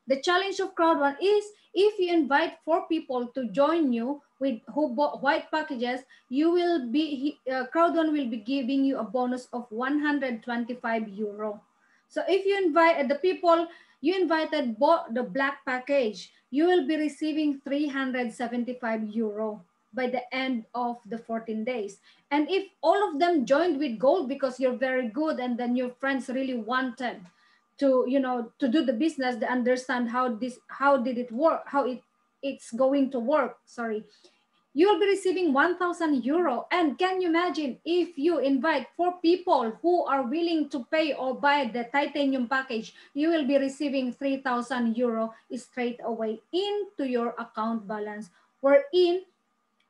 the challenge of Crowd1 is if you invite 4 people to join you who bought white packages, you will be Crowd1 will be giving you a bonus of 125 euro. So if you invite the people you invited bought the black package, you will be receiving 375 euro by the end of the 14 days. And if all of them joined with gold because you're very good and then your friends really wanted to, you know, to do the business, they understand how did it work, how it's going to work, sorry, you will be receiving 1,000 euro. And can you imagine if you invite 4 people who are willing to pay or buy the titanium package, you will be receiving 3,000 euro straight away into your account balance, wherein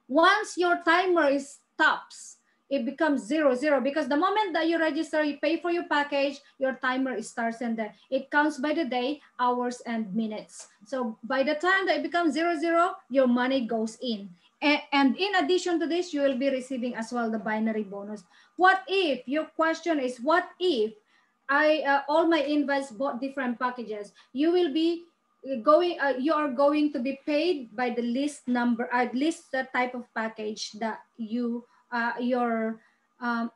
once your timer stops, it becomes 0, 0, because the moment that you register, you pay for your package, your timer starts, and then it counts by the day, hours, and minutes. So by the time that it becomes 0, 0, your money goes in. And in addition to this, you will be receiving as well the binary bonus. What if, your question is, what if all my invites bought different packages? You will be you are going to be paid by the list number, list the type of package that your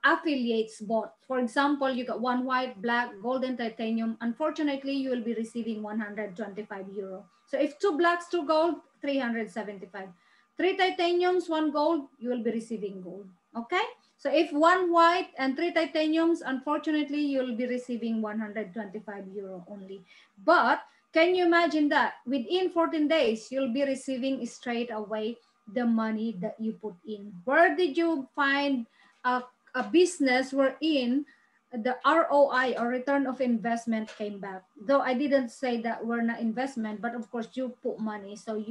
affiliates bought. For example, you got 1 white, black, golden, titanium. Unfortunately, you will be receiving 125 euro. So if 2 blacks, 2 gold, 375. 3 titaniums, 1 gold, you will be receiving gold. Okay. So if 1 white and 3 titaniums, unfortunately, you'll be receiving 125 euro only. But can you imagine that within 14 days, you'll be receiving straight away the money that you put in? Where did you find a business wherein the ROI or return of investment came back? Though I didn't say that we're not investment, but of course you put money. So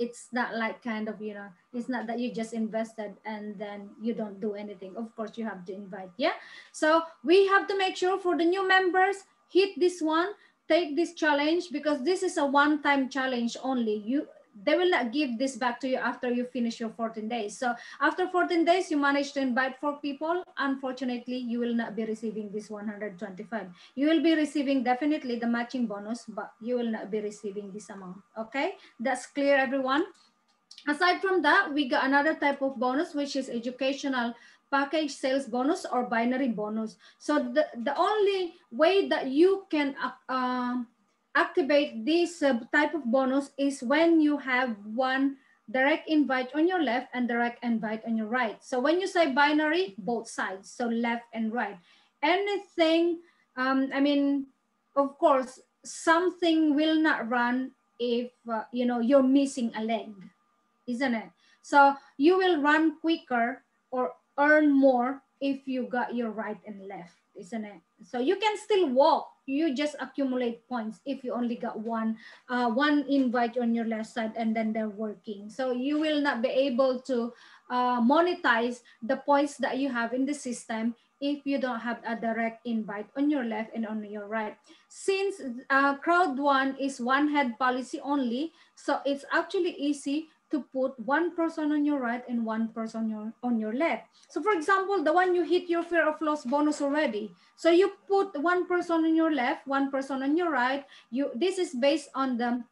it's not like kind of, you know, it's not that you just invested and then you don't do anything. Of course you have to invite. Yeah. So we have to make sure for the new members, hit this one, take this challenge, because this is a one-time challenge only. They will not give this back to you after you finish your 14 days. So after 14 days, you manage to invite 4 people. Unfortunately, you will not be receiving this 125. You will be receiving definitely the matching bonus, but you will not be receiving this amount. Okay, that's clear, everyone. Aside from that, we got another type of bonus, which is educational package sales bonus or binary bonus. So the only way that you can activate this type of bonus is when you have one direct invite on your left and direct invite on your right. So when you say binary, both sides, so left and right. Anything, I mean, of course, something will not run if, you know, you're missing a leg, isn't it? So you will run quicker or earn more if you got your right and left, isn't it? So you can still walk, you just accumulate points if you only got one invite on your left side and then they're working. So you will not be able to monetize the points that you have in the system if you don't have a direct invite on your left and on your right. Since crowd one is one head policy only, so it's actually easy to put one person on your right and one person on your left. So for example, the one you hit your fear of loss bonus already. So you put one person on your left, one person on your right. This is based on the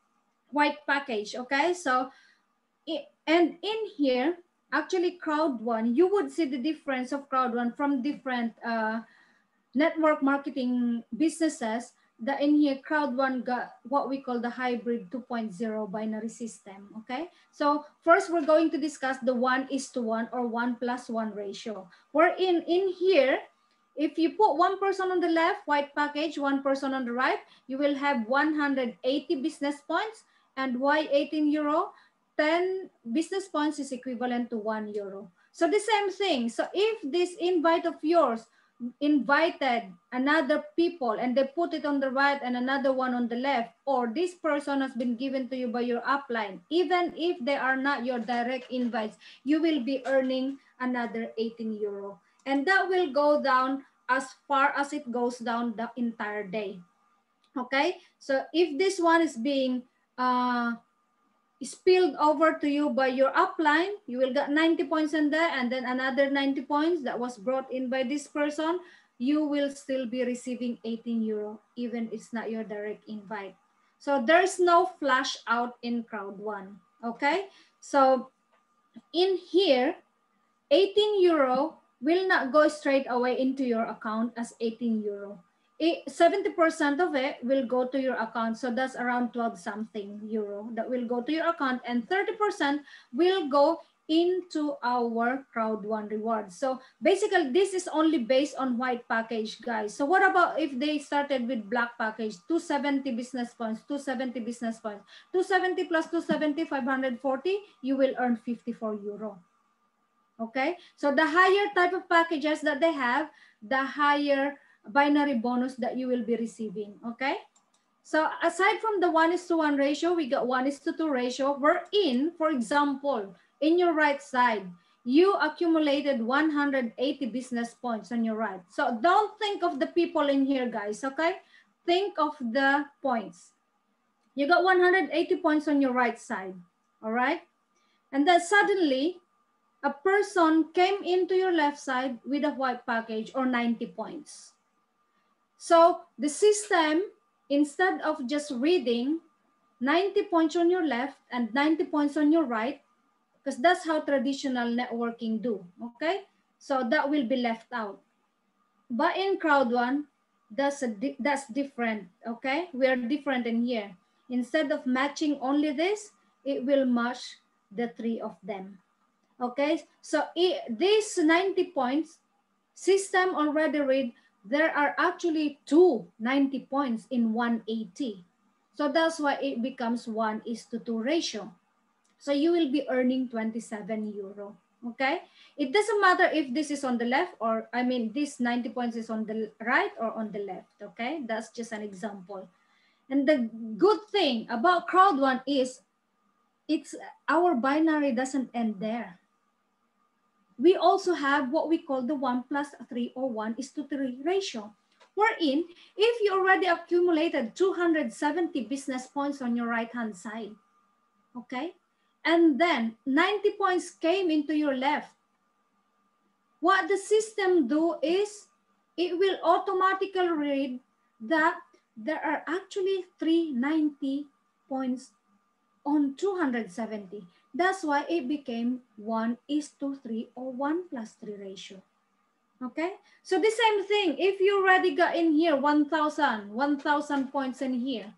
white package, okay? So, and in here, actually crowd one, you would see the difference of crowd one from different network marketing businesses. That in here, crowd one got what we call the hybrid 2.0 binary system. Okay, so first we're going to discuss the 1:1 or 1+1 ratio. Wherein in here, if you put one person on the left, white package, one person on the right, you will have 180 business points, and why 18 euro? 10 business points is equivalent to 1 euro. So the same thing. So if this invite of yours invited another people and they put it on the right and another one on the left, or this person has been given to you by your upline, even if they are not your direct invites, you will be earning another 18 euro. And that will go down as far as it goes down the entire day. Okay, so if this one is being spilled over to you by your upline, you will get 90 points in there, and then another 90 points that was brought in by this person, you will still be receiving 18 euro, even it's not your direct invite. So there's no flash out in crowd one, okay? So in here, 18 euro will not go straight away into your account as 18 euro. 70% of it will go to your account. So that's around 12 something euro that will go to your account, and 30% will go into our crowd one reward. So basically this is only based on white package, guys. So what about if they started with black package? 270 business points, 270 business points, 270 plus 270, 540, you will earn 54 euro. Okay, so the higher type of packages that they have, the higher binary bonus that you will be receiving. Okay, so aside from the 1:1 ratio, we got 1:2 ratio. Wherein, for example, in your right side, you accumulated 180 business points on your right. So don't think of the people in here, guys. Okay, think of the points. You got 180 points on your right side. All right, and then suddenly a person came into your left side with a white package or 90 points. So the system, instead of just reading 90 points on your left and 90 points on your right, because that's how traditional networking do, okay? So that will be left out. But in crowd one, that's different, okay? We are different in here. Instead of matching only this, it will match the three of them. Okay, so these 90 points, system already read there are actually 90 points in 180. So that's why it becomes 1:2 ratio. So you will be earning 27 euro. Okay, it doesn't matter if this is on the left or I mean this 90 points is on the right or on the left. Okay, that's just an example. And the good thing about Crowd1 is it's our binary doesn't end there. We also have what we call the 1+3 or 1:3 ratio. Wherein, if you already accumulated 270 business points on your right-hand side, okay? And then 90 points came into your left. What the system do is, it will automatically read that there are actually 390 points on 270. That's why it became 1:3 or 1+3 ratio. Okay, so the same thing, if you already got in here 1,000 points in here,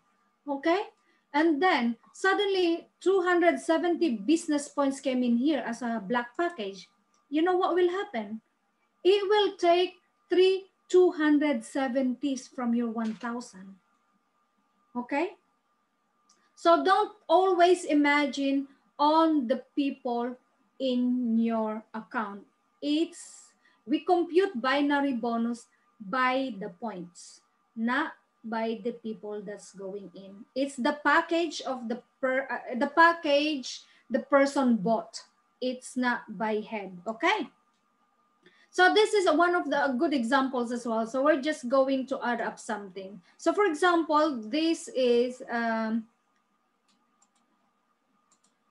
okay? And then suddenly 270 business points came in here as a black package. You know what will happen? It will take 3 270s from your 1,000, okay? So don't always imagine on the people in your account. We compute binary bonus by the points, not by the people that's going in. It's the package of the package the person bought. It's not by head, okay? So this is one of the good examples as well. So we're just going to add up something. So for example, this is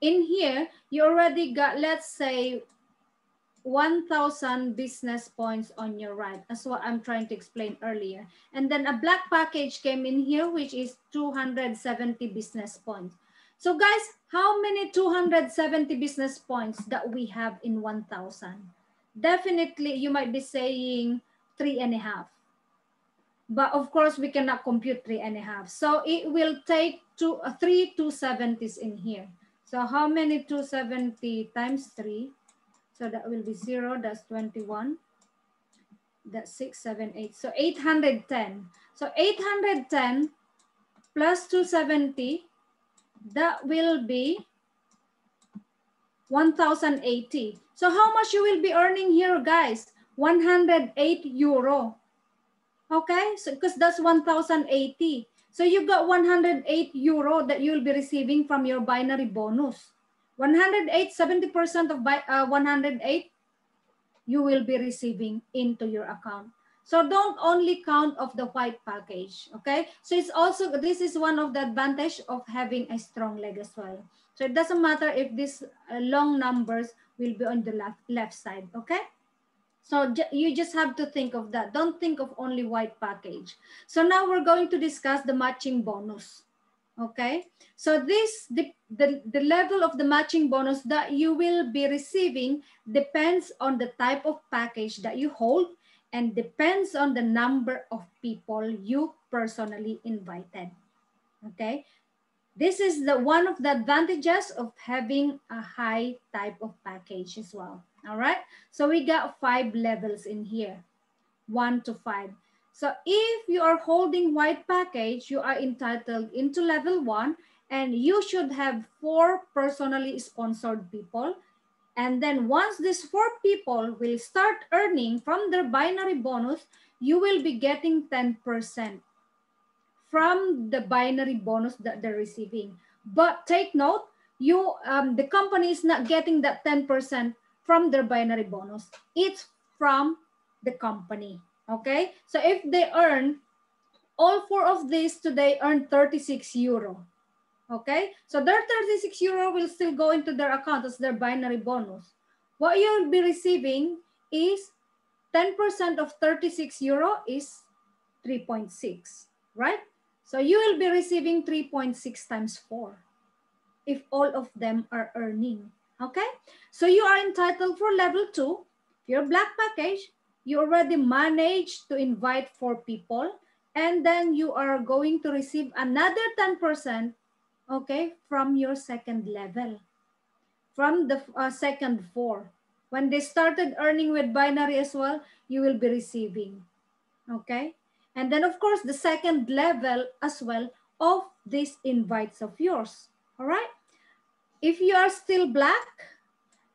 in here, you already got, let's say, 1,000 business points on your right. That's what I'm trying to explain earlier. And then a black package came in here, which is 270 business points. So guys, how many 270 business points that we have in 1,000? Definitely, you might be saying 3.5. But of course, we cannot compute 3.5. So it will take 3 270s in here. So how many 270 times 3? So that will be 0, that's 21. That's 6, 7, 8. So 810. So 810 plus 270, that will be 1,080. So how much you will be earning here, guys? 108 euro. Okay, so because that's 1,080. So you got 108 euro that you'll be receiving from your binary bonus. 108, 70% of 108, you will be receiving into your account. So don't only count of the white package, okay? So it's also, this is one of the advantage of having a strong leg as well. So it doesn't matter if these long numbers will be on the left side, okay? So you just have to think of that. Don't think of only white package. So now we're going to discuss the matching bonus. Okay, so the level of the matching bonus that you will be receiving depends on the type of package that you hold and depends on the number of people you personally invited. Okay, this is one of the advantages of having a high type of package as well. All right, so we got 5 levels in here, 1 to 5. So if you are holding white package, you are entitled into level 1, and you should have 4 personally sponsored people. And then once these 4 people will start earning from their binary bonus, you will be getting 10% from the binary bonus that they're receiving. But take note, the company is not getting that 10% from their binary bonus. It's from the company. Okay, so if they earn, all 4 of these today earn 36 euro. Okay, so their 36 euro will still go into their account as their binary bonus. What you'll be receiving is 10% of 36 euro is 3.6, right? So you will be receiving 3.6 times 4 if all of them are earning. Okay, so you are entitled for level 2, your black package. You already managed to invite 4 people, and then you are going to receive another 10%, okay, from your second level. from the second 4. When they started earning with binary as well, you will be receiving. Okay. And then of course, the second level as well of these invites of yours. All right. If you are still black,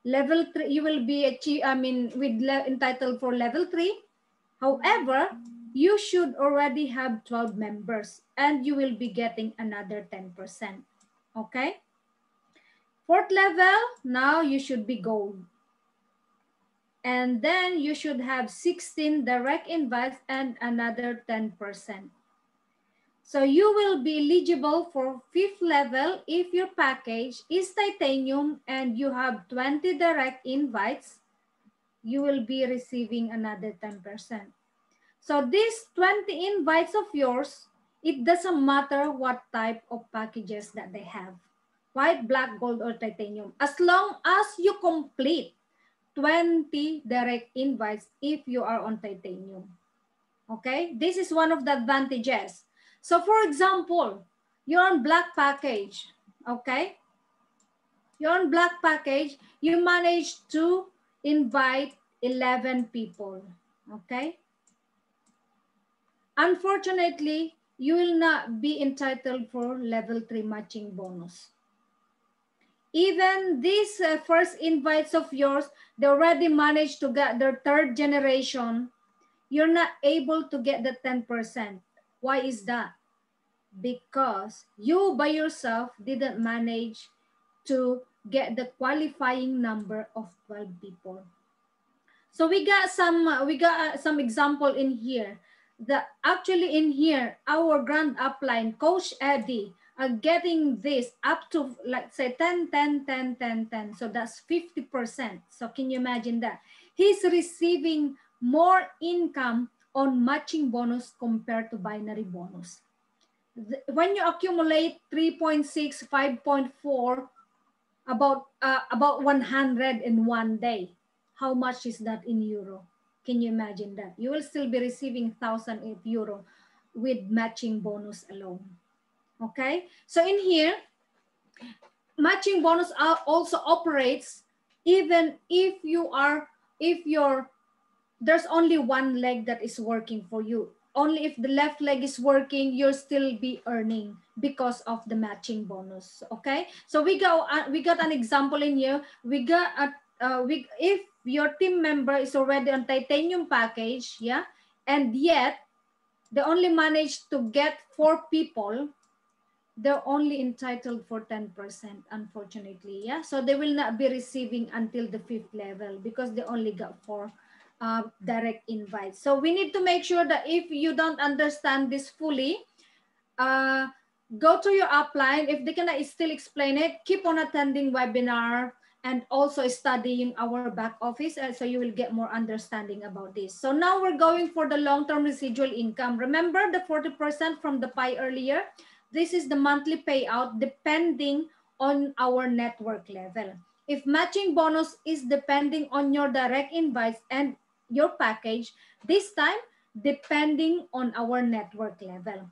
level 3, you will be entitled for level 3. However, you should already have 12 members and you will be getting another 10%. Okay. 4th level, now you should be gold. And then you should have 16 direct invites and another 10%. So you will be eligible for 5th level if your package is titanium and you have 20 direct invites, you will be receiving another 10%. So these 20 invites of yours, it doesn't matter what type of packages that they have, white, black, gold, or titanium, as long as you complete 20 direct invites if you are on titanium. Okay, this is one of the advantages. So for example, you're on black package, okay? You're on black package, you managed to invite 11 people, okay? Unfortunately, you will not be entitled for level 3 matching bonus. Even these first invites of yours, they already managed to get their 3rd generation, you're not able to get the 10%. Why is that? Because you by yourself didn't manage to get the qualifying number of 12 people. So we got some example in here. Actually in here, our grand upline, Coach Eddie, are getting this up to, like say 10, 10, 10, 10, 10. So that's 50%. So can you imagine that? He's receiving more income on matching bonus compared to binary bonus. When you accumulate 3.6, 5.4, about 100 in one day, how much is that in euro? Can you imagine that? You will still be receiving 1,008 euro with matching bonus alone. Okay, so in here, matching bonus also operates even if there's only one leg that is working for you. Only if the left leg is working, you'll still be earning because of the matching bonus. Okay, so we got an example in here. If your team member is already on titanium package, yeah, and yet they only managed to get 4 people, they're only entitled for 10%, unfortunately. Yeah, so they will not be receiving until the 5th level because they only got 4 direct invites. So we need to make sure that if you don't understand this fully, go to your upline. If they cannot still explain it, keep on attending webinar and also studying our back office, so you will get more understanding about this. So now we're going for the long-term residual income. Remember the 40% from the pie earlier? This is the monthly payout depending on our network level. If matching bonus is depending on your direct invites and your package, this time depending on our network level.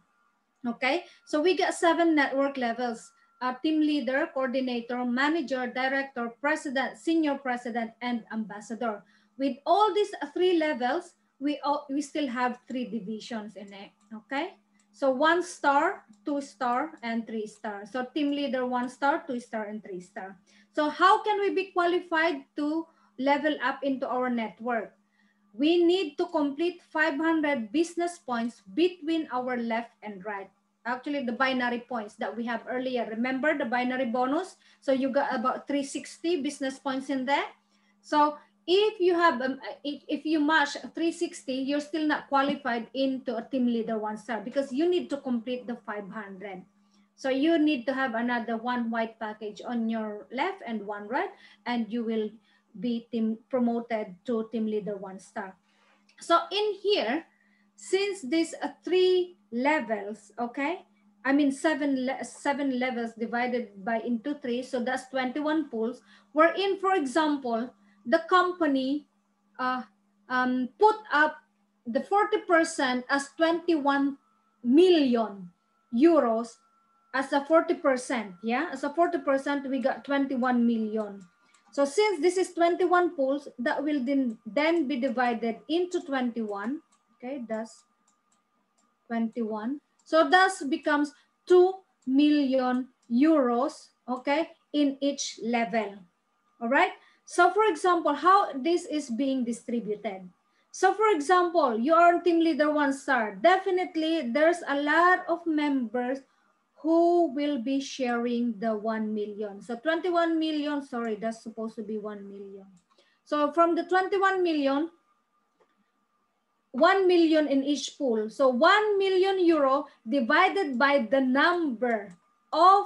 Okay, so we got 7 network levels: team leader, coordinator, manager, director, president, senior president, and ambassador. With all these 3 levels, we still have 3 divisions in it. Okay, so 1 star, 2 star, and 3 star. So team leader 1 star, 2 star, and 3 star. So how can we be qualified to level up into our network? We need to complete 500 business points between our left and right. Actually, the binary points that we have earlier. Remember the binary bonus? So you got about 360 business points in there. So if you have, if you match 360, you're still not qualified into a team leader 1 star because you need to complete the 500. So you need to have another 1 white package on your left and 1 right, and you will be promoted to team leader 1 star. So in here, since these 3 levels, okay, I mean 7 levels divided by into 3, so that's 21 pools. Wherein, for example, the company put up the 40% as 21 million euros as a 40%, yeah, as a 40%, we got 21 million. So since this is 21 pools, that will then be divided into 21. Okay, that's 21. So thus becomes 2 million euros, okay, in each level. All right. So for example, how this is being distributed. So for example, you are team leader 1-star. Definitely there's a lot of members who will be sharing the 1 million. So 21 million, sorry, that's supposed to be 1 million. So from the 21 million, 1 million in each pool. So 1 million euro divided by the number of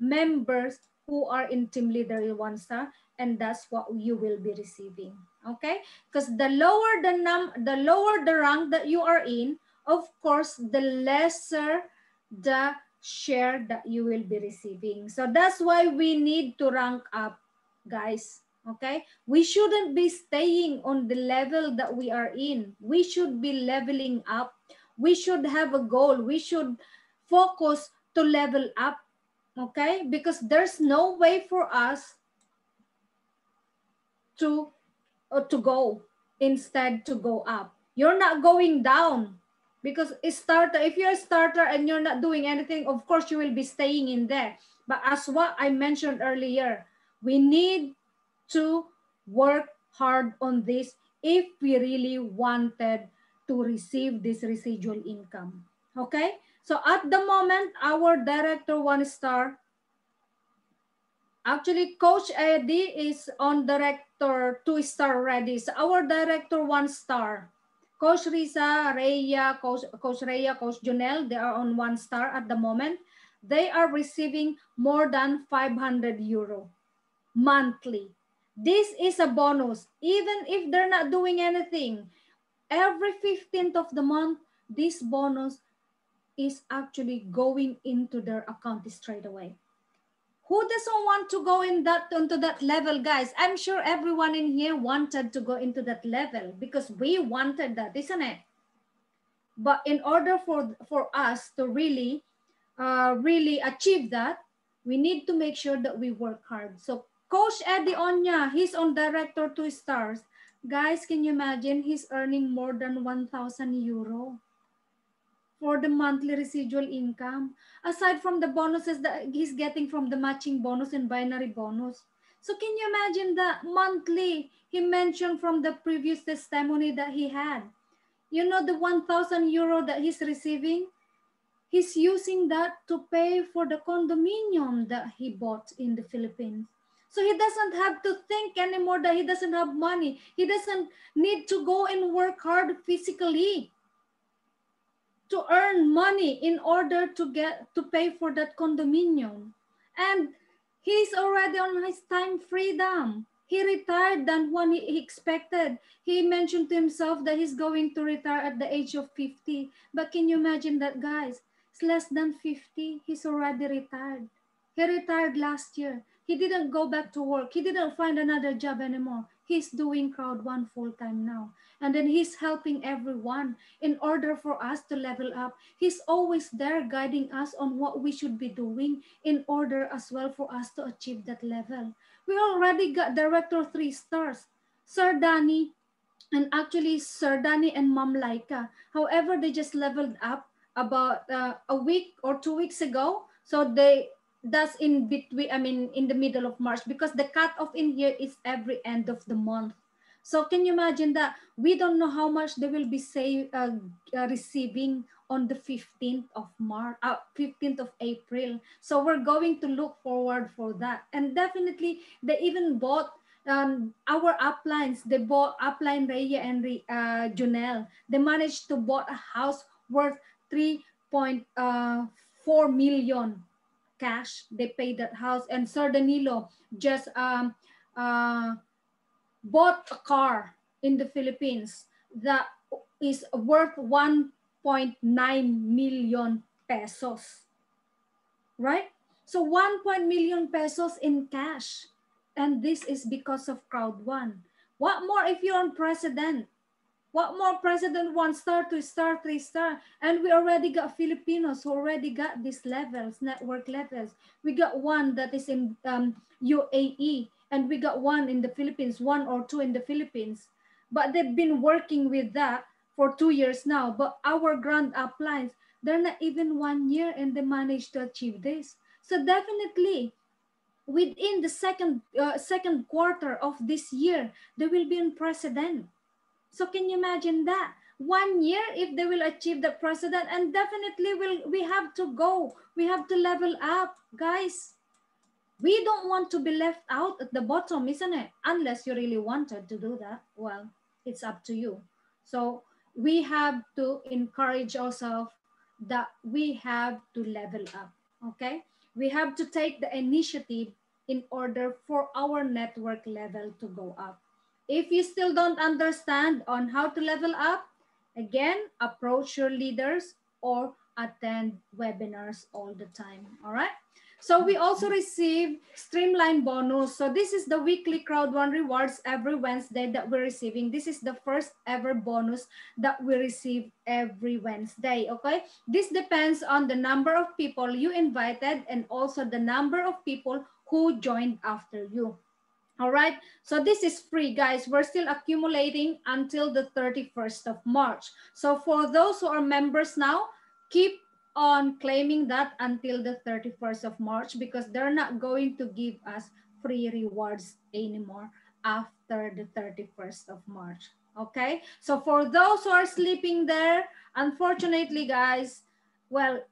members who are in team leader 1-star, and that's what you will be receiving. Okay, because the lower the rank that you are in, of course, the lesser the share that you will be receiving. So that's why we need to rank up, guys. Okay, we shouldn't be staying on the level that we are in. We should be leveling up. We should have a goal. We should focus to level up. Okay, because there's no way for us to go, instead to go up. You're not going down, because if you're a starter and you're not doing anything, of course you will be staying in there. But as what I mentioned earlier, we need to work hard on this if we really wanted to receive this residual income. Okay, so at the moment, our director 1-star, actually, Coach Eddie is on director 2-star already. So our director 1-star. Coach Risa, Rhea, Coach Rhea, Coach Junel, they are on 1-star at the moment. They are receiving more than 500 euro monthly. This is a bonus. Even if they're not doing anything, every 15th of the month, this bonus is actually going into their account straight away. Who doesn't want to go into that level, guys? I'm sure everyone in here wanted to go into that level, because we wanted that, isn't it? But in order for us to really achieve that, we need to make sure that we work hard. So Coach Eddie Onya, he's on director 2-stars. Guys, can you imagine? He's earning more than 1,000 euro for the monthly residual income, aside from the bonuses that he's getting from the matching bonus and binary bonus. So can you imagine that monthly? He mentioned from the previous testimony that he had, you know, the 1,000 euro that he's receiving, he's using that to pay for the condominium that he bought in the Philippines. So he doesn't have to think anymore that he doesn't have money. He doesn't need to go and work hard physically to earn money in order to pay for that condominium. And he's already on his time freedom. He retired than when he expected. He mentioned to himself that he's going to retire at the age of 50. But can you imagine that, guys? It's less than 50. He's already retired. He retired last year. He didn't go back to work. He didn't find another job anymore. He's doing Crowd One full time now. And then he's helping everyone in order for us to level up. He's always there guiding us on what we should be doing in order as well for us to achieve that level. We already got director 3-stars, Sir Danny, and actually Sir Danny and Mom Laika. However, they just leveled up about a week or 2 weeks ago. So that's in between, I mean, in the middle of March, because the cutoff in here is every end of the month. So can you imagine that we don't know how much they will be receiving on the 15th of March, 15th of April. So we're going to look forward for that. And definitely they even bought our uplines. They bought upline Rhea and Junel. They managed to bought a house worth 3.4 million cash. They paid that house. And Sir Danilo just bought a car in the Philippines that is worth 1.9 million pesos, right? So 1 million pesos in cash. And this is because of Crowd One. What more if you're on president? What more president 1-star, 2-star, 3-star? And we already got Filipinos who already got these levels, network levels. We got one that is in UAE. and we got one in the Philippines, one or two in the Philippines. But they've been working with that for 2 years now. But our grand uplines, they're not even 1 year and they managed to achieve this. So definitely within the second quarter of this year, they will be unprecedented. So can you imagine that? 1 year if they will achieve the precedent, and definitely we have to go. We have to level up, guys. We don't want to be left out at the bottom, isn't it? Unless you really wanted to do that. Well, it's up to you. So we have to encourage ourselves that we have to level up, okay? We have to take the initiative in order for our network level to go up. If you still don't understand on how to level up, again, approach your leaders or attend webinars all the time, all right? So we also receive Streamline bonus. So this is the weekly Crowd One rewards every Wednesday that we're receiving. This is the first ever bonus that we receive every Wednesday, okay? This depends on the number of people you invited and also the number of people who joined after you. All right, so this is free, guys. We're still accumulating until the 31st of March. So for those who are members now, keep on claiming that until the 31st of March because they're not going to give us free rewards anymore after the 31st of March. Okay, so for those who are sleeping there, unfortunately, guys, well,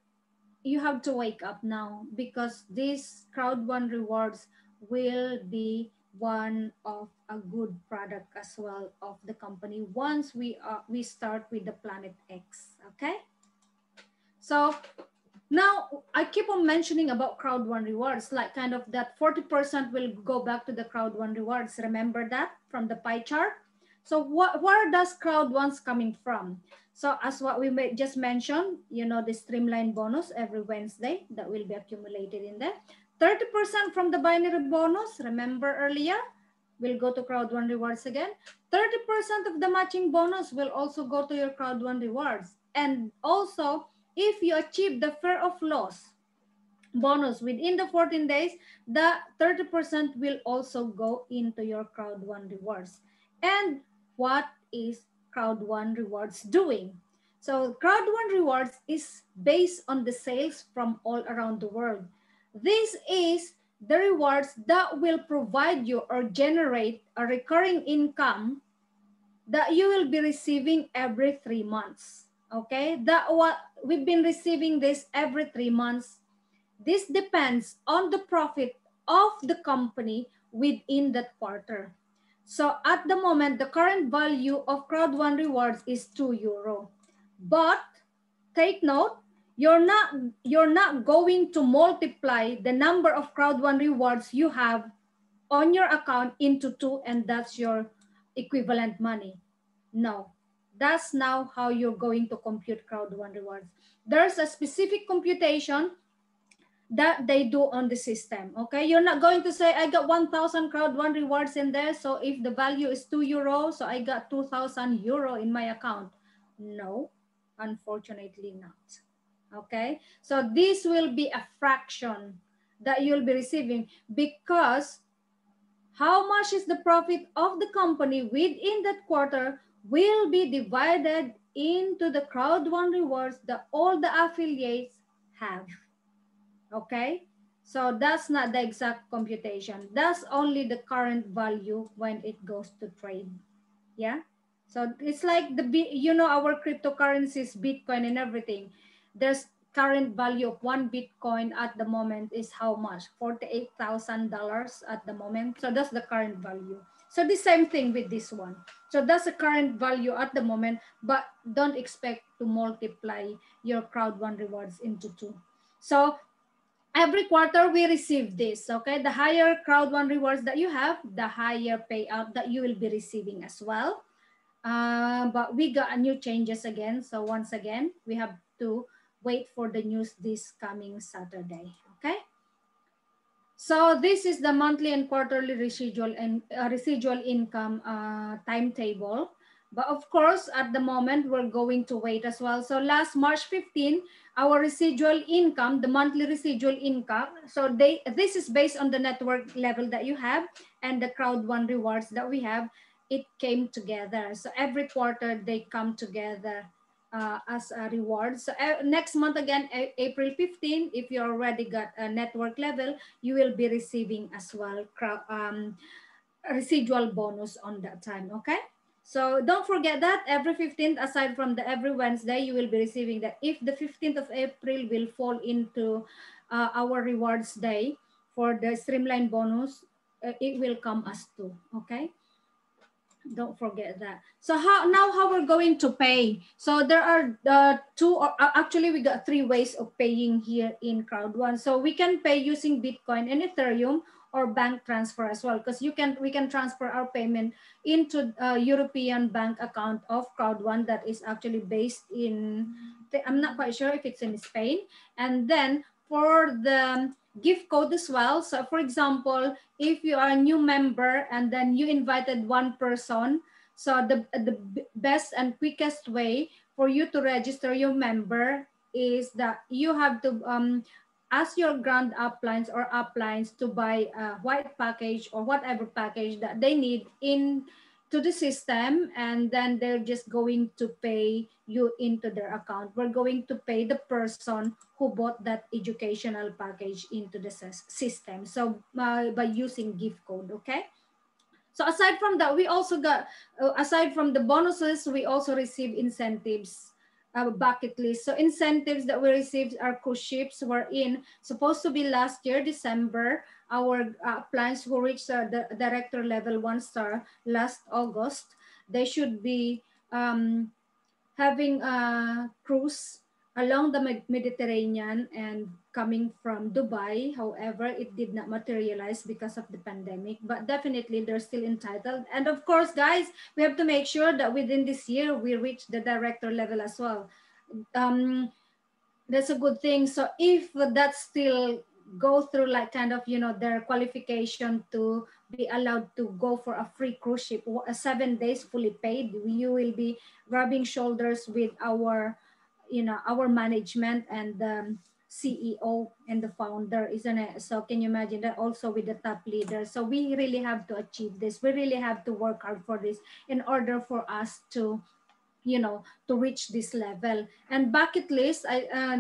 you have to wake up now because these Crowd One rewards will be one of a good product as well of the company once we start with the Planet X. Okay, so now I keep on mentioning about Crowd One rewards, like kind of that 40% will go back to the Crowd One rewards. Remember that from the pie chart? So where does Crowd One's coming from? So as what we just mentioned, you know, the Streamline bonus every Wednesday that will be accumulated in there. 30% from the binary bonus, remember earlier, will go to Crowd One rewards again. 30% of the matching bonus will also go to your Crowd One rewards. And also, if you achieve the fear of loss bonus within the 14 days, the 30% will also go into your Crowd One rewards. And what is Crowd One rewards doing? So Crowd One rewards is based on the sales from all around the world. This is the rewards that will provide you or generate a recurring income that you will be receiving every 3 months. Okay, that what we've been receiving this every 3 months. This depends on the profit of the company within that quarter. So at the moment, the current value of Crowd One rewards is €2. But take note, you're not going to multiply the number of Crowd One rewards you have on your account into 2 and that's your equivalent money. No, that's now how you're going to compute Crowd One rewards. There's a specific computation that they do on the system, okay? You're not going to say, I got 1,000 Crowd One rewards in there, so if the value is €2, so I got €2,000 in my account. No, unfortunately not, okay? So this will be a fraction that you'll be receiving because how much is the profit of the company within that quarter will be divided into the Crowd One rewards that all the affiliates have. Okay, so that's not the exact computation. That's only the current value when it goes to trade. Yeah, so it's like you know, our cryptocurrencies, Bitcoin and everything. There's current value of one Bitcoin at the moment is how much? $48,000 at the moment. So that's the current value. So the same thing with this one. So that's the current value at the moment, but don't expect to multiply your Crowd One rewards into 2. So every quarter we receive this, okay? The higher Crowd One rewards that you have, the higher payout that you will be receiving as well. But we got a new changes again. So once again, we have to wait for the news this coming Saturday, okay? So this is the monthly and quarterly residual income timetable. But of course, at the moment, we're going to wait as well. So last March 15, our residual income, the monthly residual income, so this is based on the network level that you have and the Crowd One rewards that we have, it came together. So every quarter they come together as a reward. So next month again, April 15, if you already got a network level, you will be receiving as well residual bonus on that time, okay? So don't forget that every 15th, aside from the every Wednesday, you will be receiving that. If the 15th of April will fall into our rewards day for the streamline bonus, it will come as two, okay? Don't forget that. So how we're going to pay? So there are two, or actually we got three ways of paying here in Crowd One. So we can pay using Bitcoin and Ethereum or bank transfer as well, because we can transfer our payment into a European bank account of Crowd One that is actually based in, I'm not quite sure if it's in Spain. And then for the gift code as well. So for example, if you are a new member and then you invited one person, so the best and quickest way for you to register your member is that you have to ask your grand uplines or uplines to buy a white package or whatever package that they need in to the system, and then they're just going to pay you into their account. We're going to pay the person who bought that educational package into the system. So by using gift code, okay? So aside from that, we also got, aside from the bonuses, we also receive incentives, bucket list. So incentives that we received are cruise ships. We're in, supposed to be last year, December. Our plans who reached the director level 1-star last August. They should be having a cruise along the Mediterranean and coming from Dubai. However, it did not materialize because of the pandemic, but definitely they're still entitled. And of course, guys, we have to make sure that within this year, we reach the director level as well. That's a good thing. So if that still go through like kind of, you know, their qualification to be allowed to go for a free cruise ship, 7 days fully paid, you will be rubbing shoulders with our, you know, our management and the CEO and the founder, isn't it? So can you imagine that, also with the top leader? So we really have to achieve this. We really have to work hard for this in order for us to, you know, to reach this level. And bucket list,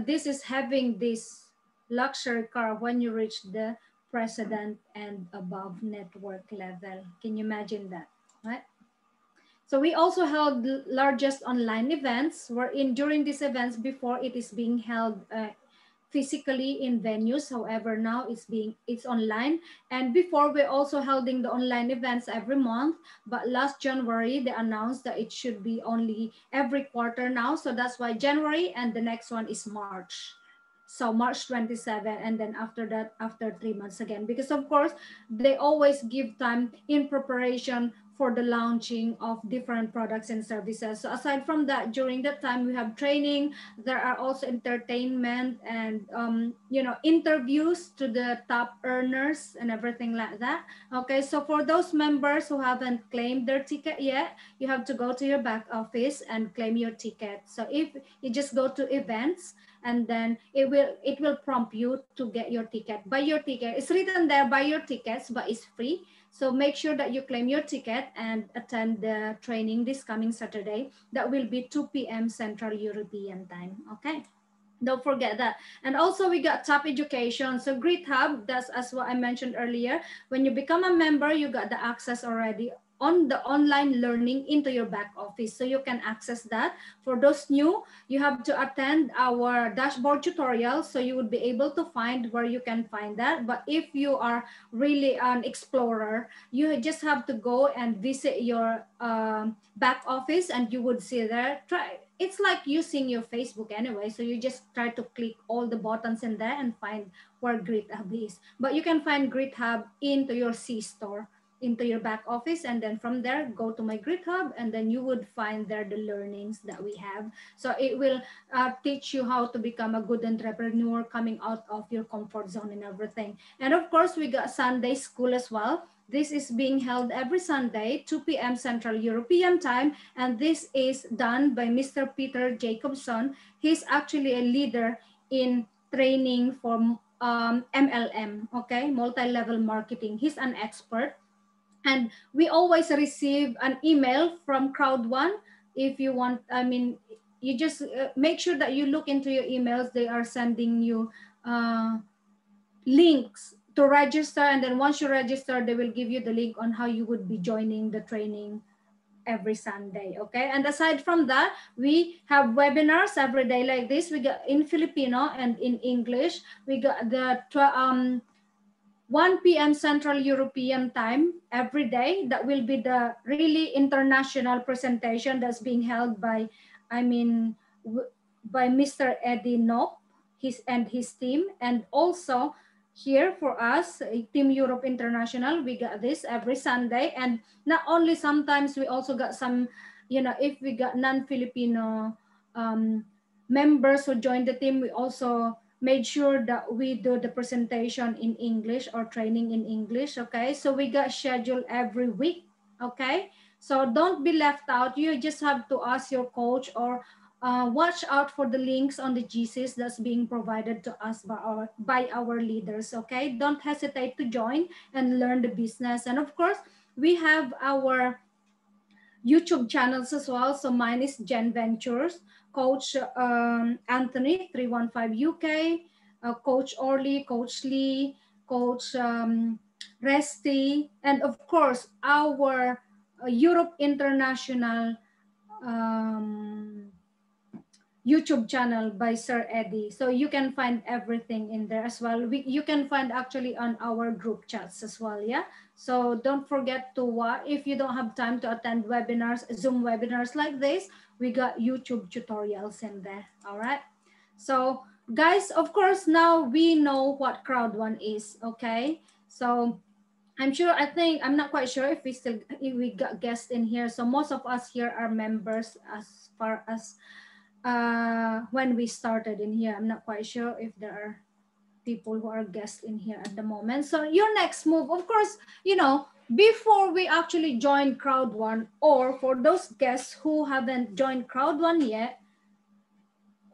this is having this luxury car when you reach the president and above network level. Can you imagine that, right? So we also held the largest online events. We're in during these events before it is being held physically in venues. However, now it's online. And before, we're also holding the online events every month. But last January, they announced that it should be only every quarter now. So that's why January, and the next one is March. So March 27, and then after that, after 3 months again, because of course, they always give time in preparation for the launching of different products and services. So aside from that, during that time, we have training. There are also entertainment and, you know, interviews to the top earners and everything like that. Okay, so for those members who haven't claimed their ticket yet, you have to go to your back office and claim your ticket. So if you just go to events, and then it will prompt you to get your ticket. Buy your ticket. It's written there, buy your tickets, but it's free. So make sure that you claim your ticket and attend the training this coming Saturday. That will be 2 p.m. Central European time. Okay. Don't forget that. And also we got top education. So Grit Hub, that's as what I mentioned earlier. When you become a member, you got the access already on the online learning into your back office. So you can access that. For those new, you have to attend our dashboard tutorial. So you would be able to find where you can find that. But if you are really an explorer, you just have to go and visit your back office, and you would see there. It's like using your Facebook anyway. So you just try to click all the buttons in there and find where Grit Hub is. But you can find Grit Hub into your C store. into your back office, and then from there go to my Grit Hub, and then you would find there the learnings that we have. So it will teach you how to become a good entrepreneur, coming out of your comfort zone and everything. And of course, we got Sunday school as well. This is being held every Sunday, 2 p.m. Central European Time, and this is done by Mr. Peter Jacobson. He's actually a leader in training for MLM, okay, multi-level marketing. He's an expert. And we always receive an email from Crowd1. If you want, I mean, you just make sure that you look into your emails. They are sending you links to register, and then once you register, they will give you the link on how you would be joining the training every Sunday. Okay, and aside from that, we have webinars every day like this. We got in Filipino and in English. We got the 1 p.m. Central European Time every day. That will be the really international presentation that's being held by, by Mr. Eddie Knopp, his team. And also here for us, Team Europe International, we got this every Sunday. And not only, sometimes we also got some, if we got non-Filipino members who join the team, we also made sure that we do the presentation in English or training in English. Okay, so we got scheduled every week. Okay, so don't be left out. You just have to ask your coach, or watch out for the links on the GCs that's being provided to us by our leaders. Okay, don't hesitate to join and learn the business. And of course, we have our YouTube channels as well. So mine is Gen Ventures, Coach Anthony 315 UK, Coach Orly, Coach Lee, Coach Resty, and of course our Europe International YouTube channel by Sir Eddie. So you can find everything in there as well. You can find actually on our group chats as well, yeah? So don't forget to watch. If you don't have time to attend webinars, Zoom webinars like this, we got YouTube tutorials in there, all right? So guys, of course, now we know what Crowd1 is, okay? So I'm not quite sure if we got guests in here. So most of us here are members as far as when we started in here. I'm not quite sure if there are people who are guests in here at the moment. So your next move, of course, before we actually join Crowd1, or for those guests who haven't joined Crowd1 yet,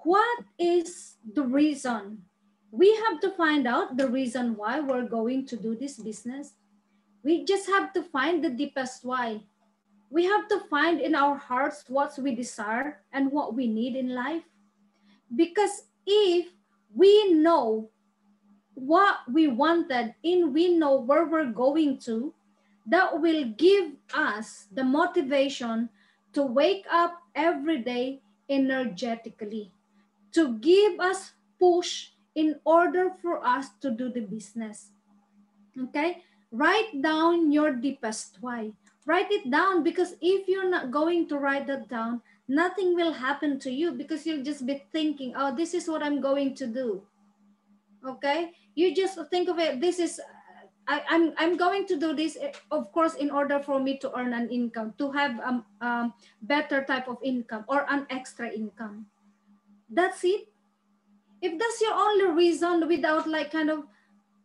what is the reason? We have to find out the reason why we're going to do this business. We just have to find the deepest why. We have to find in our hearts what we desire and what we need in life. Because if we know what we wanted and we know where we're going to, that will give us the motivation to wake up every day energetically, to give us push in order for us to do the business. Okay, write down your deepest why. Write it down, because if you're not going to write that down, nothing will happen to you, because you'll just be thinking, oh, this is what I'm going to do. Okay, you just think of it, this is I'm going to do this, of course, in order for me to earn an income, to have better type of income or an extra income. That's it. If that's your only reason, without like kind of,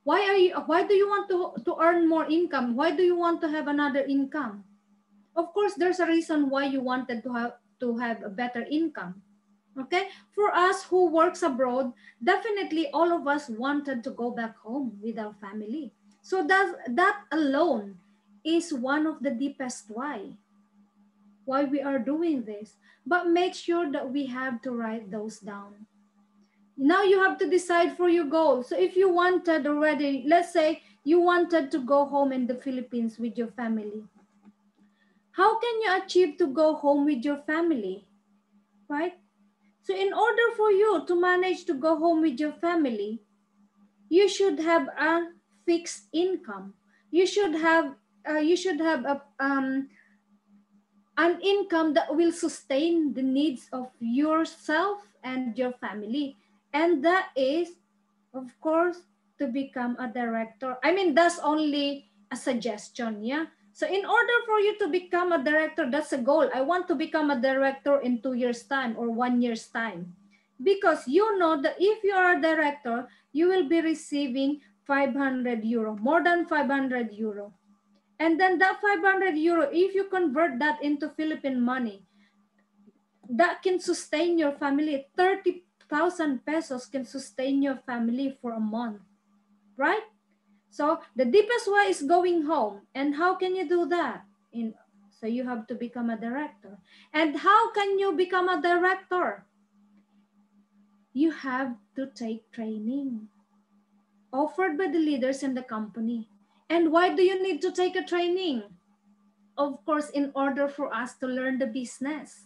why do you want to earn more income? Why do you want to have another income? Of course, there's a reason why you wanted to have a better income. Okay, for us who works abroad, definitely all of us wanted to go back home with our family. So that alone is one of the deepest why we are doing this. But make sure that we have to write those down. Now you have to decide for your goal. So if you wanted already, let's say you wanted to go home in the Philippines with your family, how can you achieve to go home with your family, right? So in order for you to manage to go home with your family, you should have a fixed income. You should have an income that will sustain the needs of yourself and your family. And that is, of course, to become a director. I mean, that's only a suggestion, yeah? So in order for you to become a director, that's a goal. I want to become a director in 2 years' time or 1 year's time. Because you know that if you are a director, you will be receiving 500 euro, more than 500 euro. And then that 500 euro, if you convert that into Philippine money, that can sustain your family. 30,000 pesos can sustain your family for a month, right? So the deepest way is going home. And how can you do that? So you have to become a director. And how can you become a director? You have to take training offered by the leaders in the company. And why do you need to take a training? Of course, in order for us to learn the business,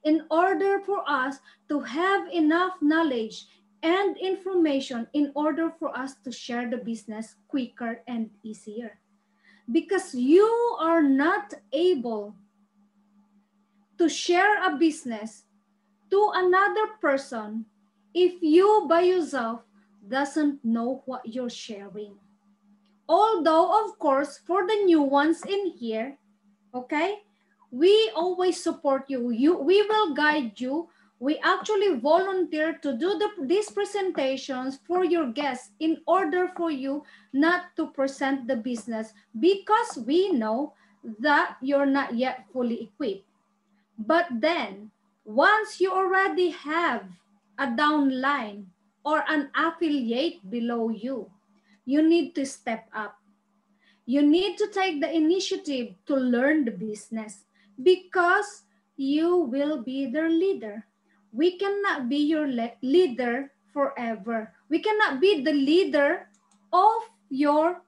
in order for us to have enough knowledge and information in order for us to share the business quicker and easier. Because you are not able to share a business to another person if you by yourself doesn't know what you're sharing. Although, of course, for the new ones in here, okay, we always support you. We will guide you. We actually volunteer to do these presentations for your guests in order for you not to present the business because we know that you're not yet fully equipped. But then, once you already have a downline or an affiliate below you, you need to step up. You need to take the initiative to learn the business because you will be their leader. We cannot be your leader forever. We cannot be the leader of your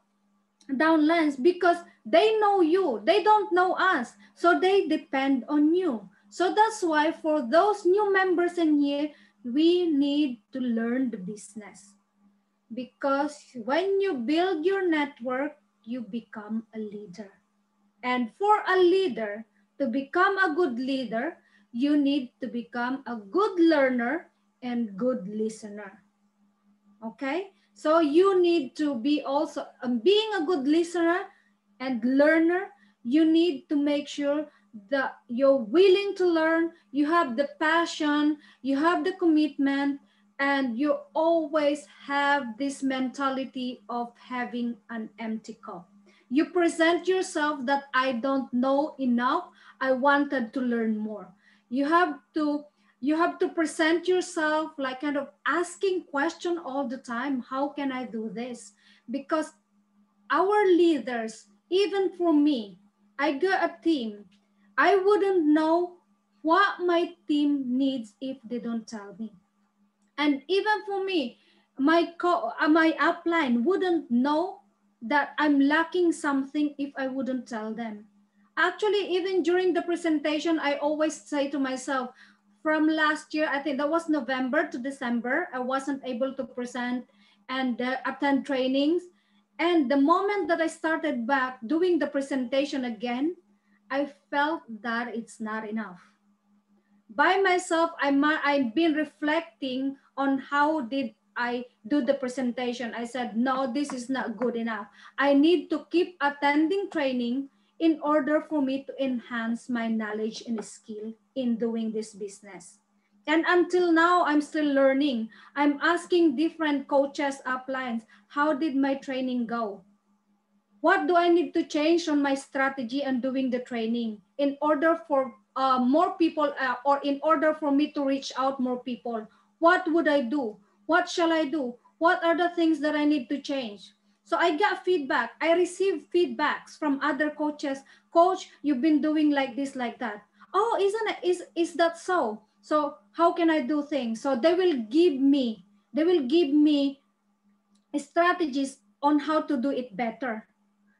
downlines because they know you. They don't know us. So they depend on you. So that's why for those new members in here, we need to learn the business. Because when you build your network, you become a leader. And for a leader to become a good leader, you need to become a good learner and good listener. Okay? So you need to be also, being a good listener and learner, you need to make sure that you're willing to learn, you have the passion, you have the commitment, and you always have this mentality of having an empty cup. You present yourself that I don't know enough, I wanted to learn more. You have to present yourself like kind of asking question all the time, how can I do this? Because our leaders, even for me, I got a team, I wouldn't know what my team needs if they don't tell me. And even for me, my upline wouldn't know that I'm lacking something if I wouldn't tell them. Actually, even during the presentation, I always say to myself, from last year, I think that was November to December, I wasn't able to present and attend trainings. And the moment that I started back doing the presentation again, I felt that it's not enough. By myself, I've been reflecting on how did I do the presentation. I said, no, this is not good enough. I need to keep attending training in order for me to enhance my knowledge and skill in doing this business. And until now, I'm still learning. I'm asking different coaches, uplines, how did my training go? What do I need to change on my strategy and doing the training in order for more people or in order for me to reach out more people? What would I do? What shall I do? What are the things that I need to change? So I got feedback. I received feedbacks from other coaches. Coach, you've been doing like this, like that. Oh, is that so? So how can I do things? So they will give me strategies on how to do it better.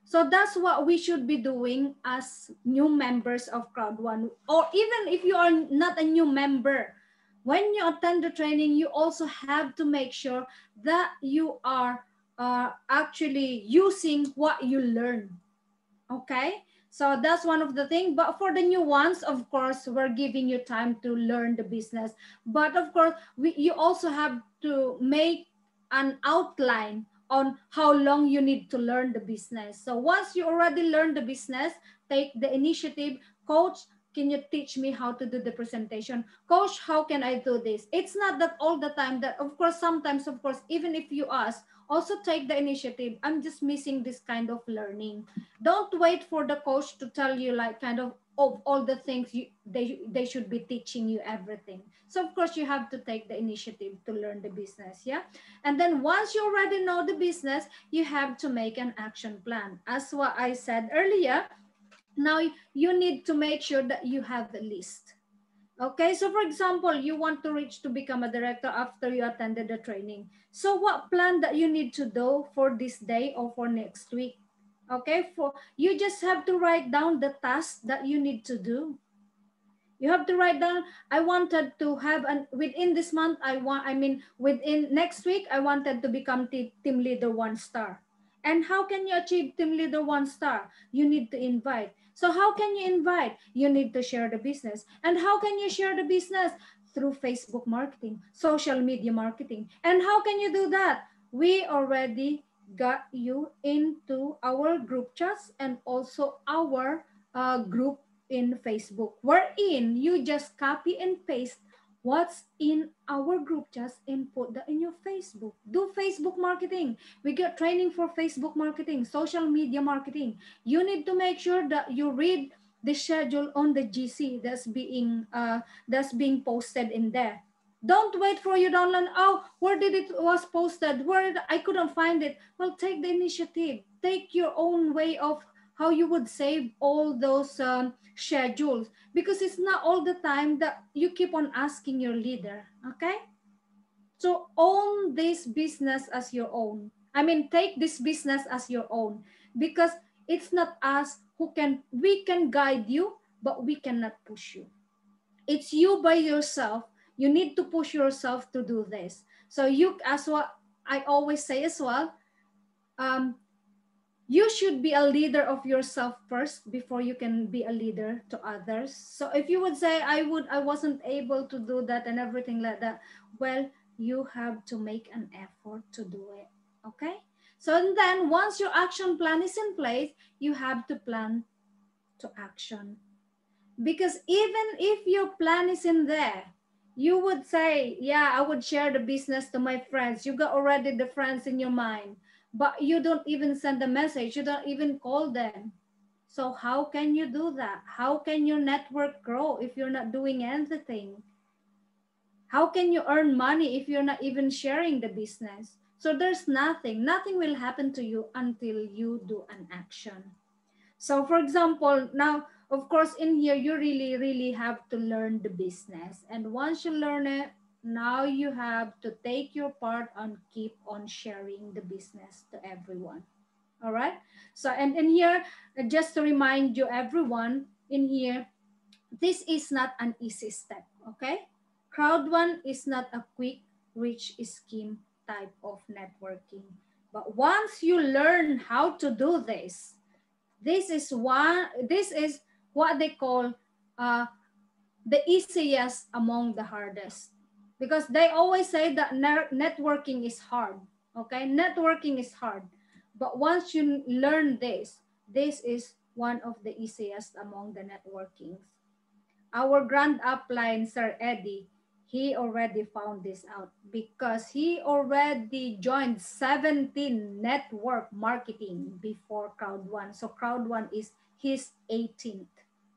So that's what we should be doing as new members of Crowd One. Or even if you are not a new member, when you attend the training, you also have to make sure that you are actually using what you learn. Okay? So that's one of the things. But for the new ones, of course, we're giving you time to learn the business. But of course, you also have to make an outline on how long you need to learn the business. So once you already learn the business, take the initiative. Coach, can you teach me how to do the presentation? Coach, how can I do this? It's not that all the time that, of course, sometimes, of course, even if you ask, also take the initiative. I'm just missing this kind of learning. Don't wait for the coach to tell you like kind of all the things they should be teaching you everything. So of course you have to take the initiative to learn the business. Yeah. And then once you already know the business, you have to make an action plan. As what I said earlier, now you need to make sure that you have the list. Okay, so for example, you want to reach to become a director after you attended the training. So what plan that you need to do for this day or for next week? Okay, for you just have to write down the tasks that you need to do. You have to write down, I wanted to have an within this month, within next week, I wanted to become team leader 1 star. And how can you achieve team leader 1 star? You need to invite. So how can you invite? You need to share the business. And how can you share the business? Through Facebook marketing, social media marketing. And how can you do that? We already got you into our group chats and also our group in Facebook, wherein you just copy and paste what's in our group chats and put that in your Facebook. Do Facebook marketing. We get training for Facebook marketing, social media marketing. You need to make sure that you read the schedule on the GC that's being posted in there. Don't wait for you download. Oh, where did it was posted? I couldn't find it. Well, take the initiative. Take your own way of how you would save all those schedules, because it's not all the time that you keep on asking your leader. Okay, so own this business as your own. I mean, take this business as your own, because it's not us we can guide you, but we cannot push you. It's you by yourself. You need to push yourself to do this. So you, as what I always say as well, you should be a leader of yourself first before you can be a leader to others. So if you would say I wasn't able to do that and everything like that, well, you have to make an effort to do it. Okay, so and then once your action plan is in place, you have to plan to action. Because even if your plan is in there, you would say, yeah, I would share the business to my friends. You got already the friends in your mind, but you don't even send a message. You don't even call them. So how can you do that? How can your network grow if you're not doing anything? How can you earn money if you're not even sharing the business? So there's nothing will happen to you until you do an action. So for example, now, of course, in here, you really, really have to learn the business. And once you learn it, now you have to take your part and keep on sharing the business to everyone. All right. So, and in here, just to remind you, everyone in here, this is not an easy step. Okay. Crowd one is not a quick, rich scheme type of networking. But once you learn how to do this is what they call the easiest among the hardest, because they always say that networking is hard. Okay, networking is hard, but once you learn this is one of the easiest among the networkings. Our grand upline, Sir Eddie, he already found this out because he already joined 17 network marketing before Crowd One. So Crowd One is his 18th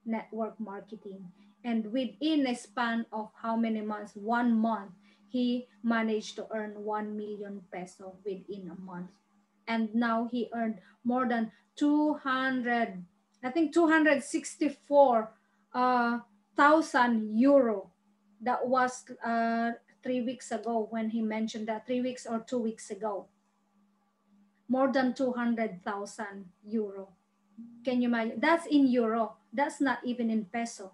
network marketing. And within a span of how many months? 1 month, he managed to earn 1 million peso within a month. And now he earned more than 200, I think 264 €1,000. That was 3 weeks ago when he mentioned that, 3 weeks or 2 weeks ago. More than 200,000 euro. Can you imagine? That's in euro. That's not even in peso.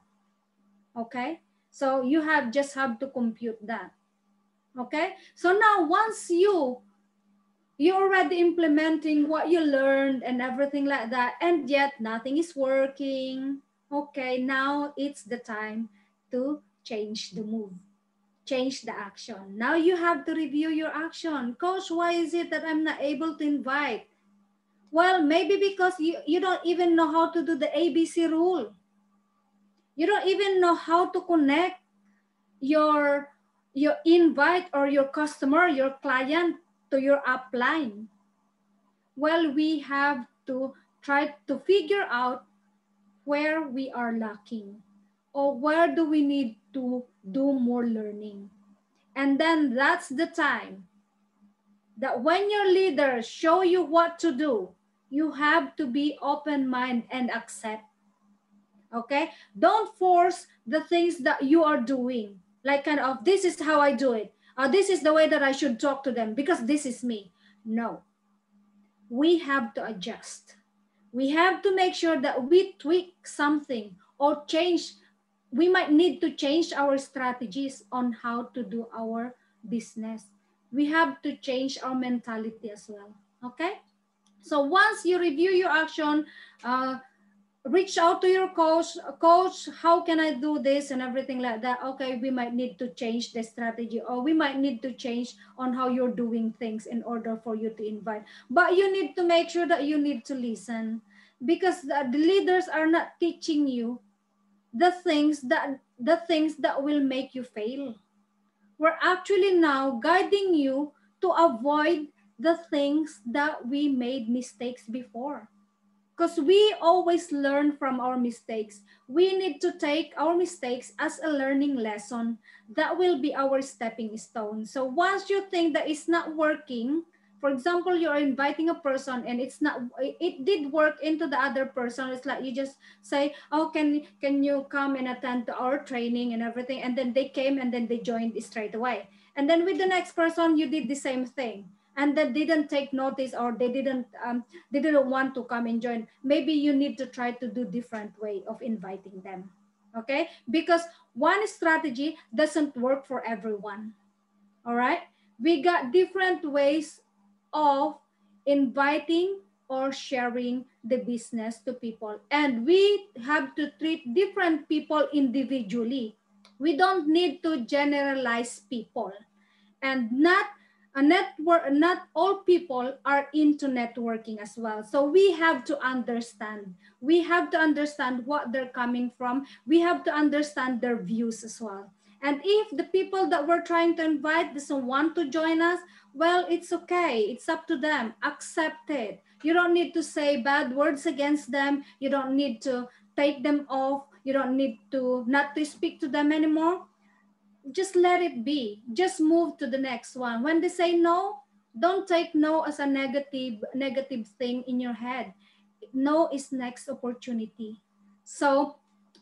Okay, so you just have to compute that. Okay, so now once you're already implementing what you learned and everything like that, and yet nothing is working. Okay, now it's the time to change the move. change the action. Now you have to review your action. Coach, why is it that I'm not able to invite? Well, maybe because you don't even know how to do the ABC rule. You don't even know how to connect your invite or your customer, your client to your upline. Well, we have to try to figure out where we are lacking or where do we need to do more learning. And then that's the time that when your leaders show you what to do, you have to be open-minded and accept. Okay? Don't force the things that you are doing. Like kind of, this is how I do it. This is the way that I should talk to them because this is me. No. We have to adjust. We have to make sure that we tweak something or change. We might need to change our strategies on how to do our business. We have to change our mentality as well. Okay? So once you review your action, reach out to your coach, how can I do this and everything like that. Okay, we might need to change the strategy or we might need to change on how you're doing things in order for you to invite. But you need to make sure that you need to listen because the leaders are not teaching you the things that will make you fail. We're actually now guiding you to avoid the things that we made mistakes before. Because we always learn from our mistakes. We need to take our mistakes as a learning lesson. That will be our stepping stone. So once you think that it's not working, for example, you're inviting a person and it did work into the other person. It's like you just say, oh, can you come and attend to our training and everything? And then they came and then they joined straight away. And then with the next person, you did the same thing. And then didn't take notice or they didn't want to come and join. Maybe you need to try to do different way of inviting them. Okay? Because one strategy doesn't work for everyone. All right? We got different ways of inviting or sharing the business to people. And we have to treat different people individually. We don't need to generalize people. And not all people are into networking as well. So we have to understand what they're coming from. We have to understand their views as well. And if the people that we're trying to invite doesn't want to join us, well, it's okay. It's up to them. Accept it. You don't need to say bad words against them. You don't need to take them off. You don't need to not to speak to them anymore. Just let it be. Just move to the next one. When they say no, don't take no as a negative thing in your head. No is next opportunity. So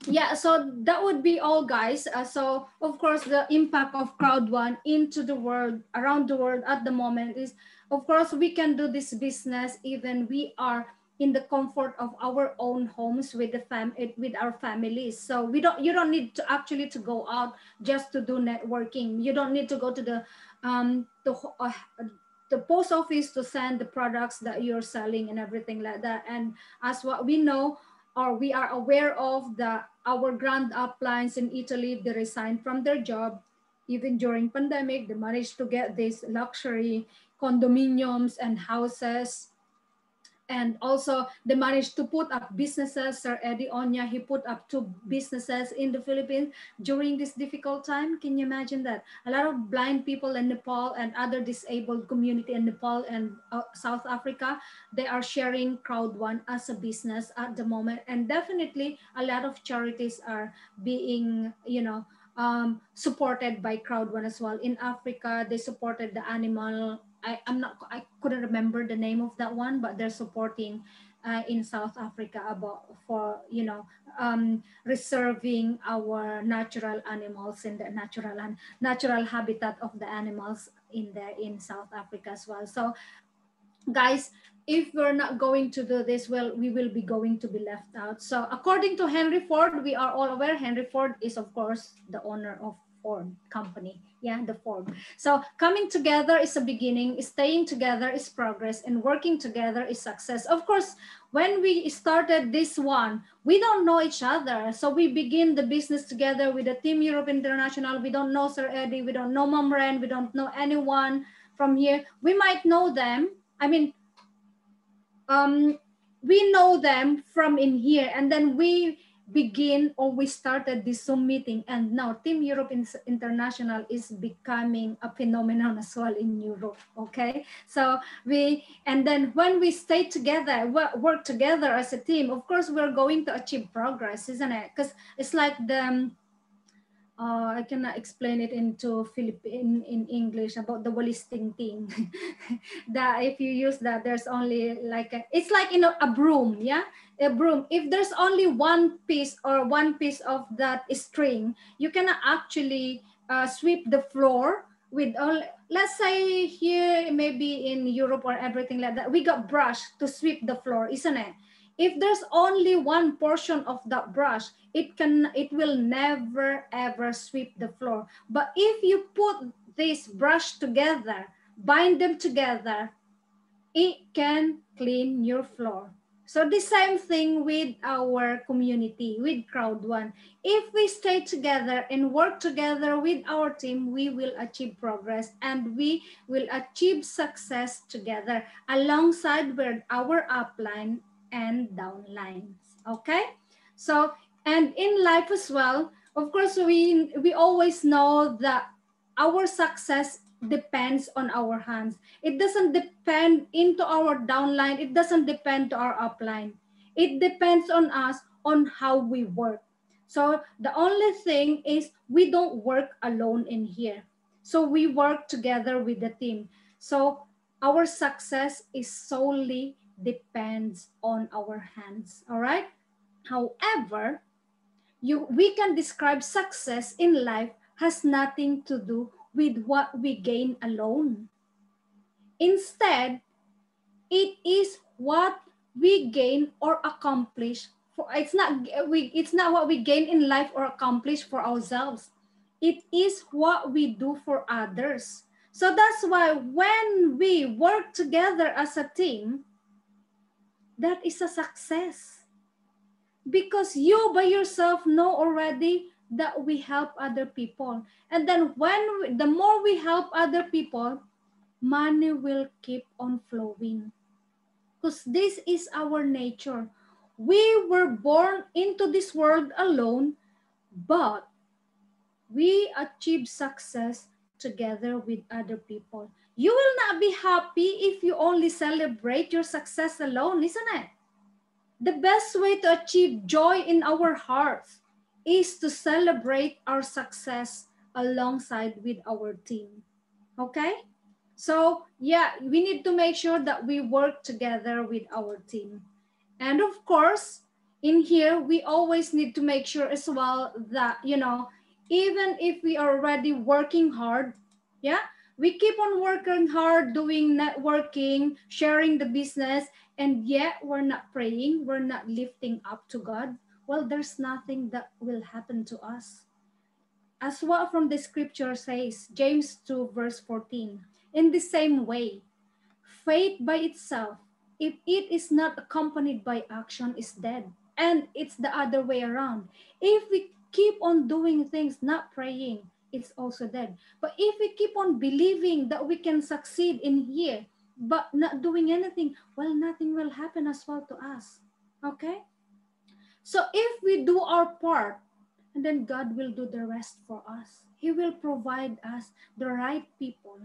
yeah, so that would be all, guys. So of course the impact of Crowd One into the world, around the world at the moment is, of course, we can do this business even we are in the comfort of our own homes with with our families. So you don't need to actually to go out just to do networking. You don't need to go to the post office to send the products that you're selling and everything like that. And as what we know, or we are aware of, our grand uplines in Italy, they resigned from their job. Even during pandemic, they managed to get these luxury condominiums and houses. And also they managed to put up businesses. Sir Eddie Onya, he put up 2 businesses in the Philippines during this difficult time. Can you imagine that? A lot of blind people in Nepal and other disabled community in Nepal and South Africa, they are sharing Crowd One as a business at the moment. And definitely a lot of charities are being, supported by Crowd One as well. In Africa, they supported the animal. I couldn't remember the name of that one, but they're supporting in South Africa reserving our natural animals in the natural habitat of the animals in South Africa as well. So guys, if we're not going to do this, well, we will be going to be left out. So according to Henry Ford, we are all aware Henry Ford is of course the owner of Ford company. Yeah, the Ford. So coming together is a beginning, staying together is progress, and working together is success. Of course, when we started this one, we don't know each other. So we begin the business together with the Team Europe International. We don't know Sir Eddie, we don't know Mom Ren, we don't know anyone from here. We might know them. I mean, we know them from in here, and then we begin, or we started this Zoom meeting, and now Team Europe International is becoming a phenomenon as well in Europe. Okay, so and then when we stay together, work together as a team, of course we're going to achieve progress, isn't it? Because it's like the I cannot explain it into Philippine in English about the ballisting thing. That if you use that, there's only like it's like a broom, yeah, a broom. If there's only one piece of that string, you cannot actually sweep the floor with all. Let's say here, maybe in Europe or everything like that, we got brush to sweep the floor, isn't it? If there's only one portion of that brush, it will never ever sweep the floor. But if you put this brush together, bind them together, it can clean your floor. So the same thing with our community, with Crowd One. If we stay together and work together with our team, we will achieve progress, and we will achieve success together alongside with our upline and downlines. Okay, so and in life as well, of course, we always know that our success depends on our hands. It doesn't depend into our downline. It doesn't depend to our upline. It depends on us on how we work. So the only thing is we don't work alone in here. So we work together with the team. So our success is solely depends on our hands. All right. However, we can describe success in life has nothing to do with what we gain alone. Instead, it is what we gain or accomplish. It's not what we gain in life or accomplish for ourselves. It is what we do for others. So that's why when we work together as a team, that is a success. Because you by yourself know already that we help other people. And then the more we help other people, money will keep on flowing. Because this is our nature. We were born into this world alone, but we achieve success together with other people. You will not be happy if you only celebrate your success alone, isn't it? The best way to achieve joy in our hearts is to celebrate our success alongside with our team. Okay? So yeah, we need to make sure that we work together with our team. And of course, in here, we always need to make sure as well that, even if we are already working hard, yeah, we keep on working hard, doing networking, sharing the business, and yet we're not praying, we're not lifting up to God. Well, there's nothing that will happen to us. As what from the scripture says, James 2 verse 14, in the same way, faith by itself, if it is not accompanied by action, is dead. And it's the other way around. If we keep on doing things, not praying, it's also dead. But if we keep on believing that we can succeed in here, but not doing anything, well, nothing will happen as well to us. Okay? So if we do our part, and then God will do the rest for us. He will provide us the right people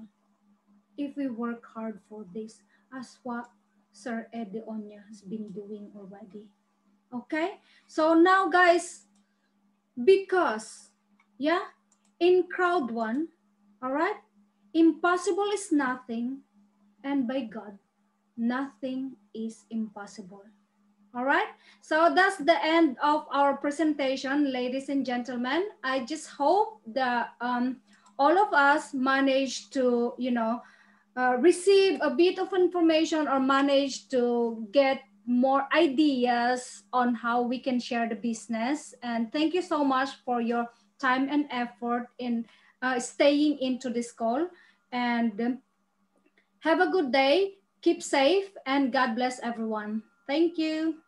if we work hard for this, as what Sir Eddie Onya has been doing already. Okay? So now, guys, because, yeah, in Crowd One, all right, impossible is nothing, and by God, nothing is impossible. All right, so that's the end of our presentation, ladies and gentlemen. I just hope that all of us managed to, receive a bit of information or manage to get more ideas on how we can share the business. And thank you so much for your time and effort in staying into this call. And have a good day. Keep safe and God bless everyone. Thank you.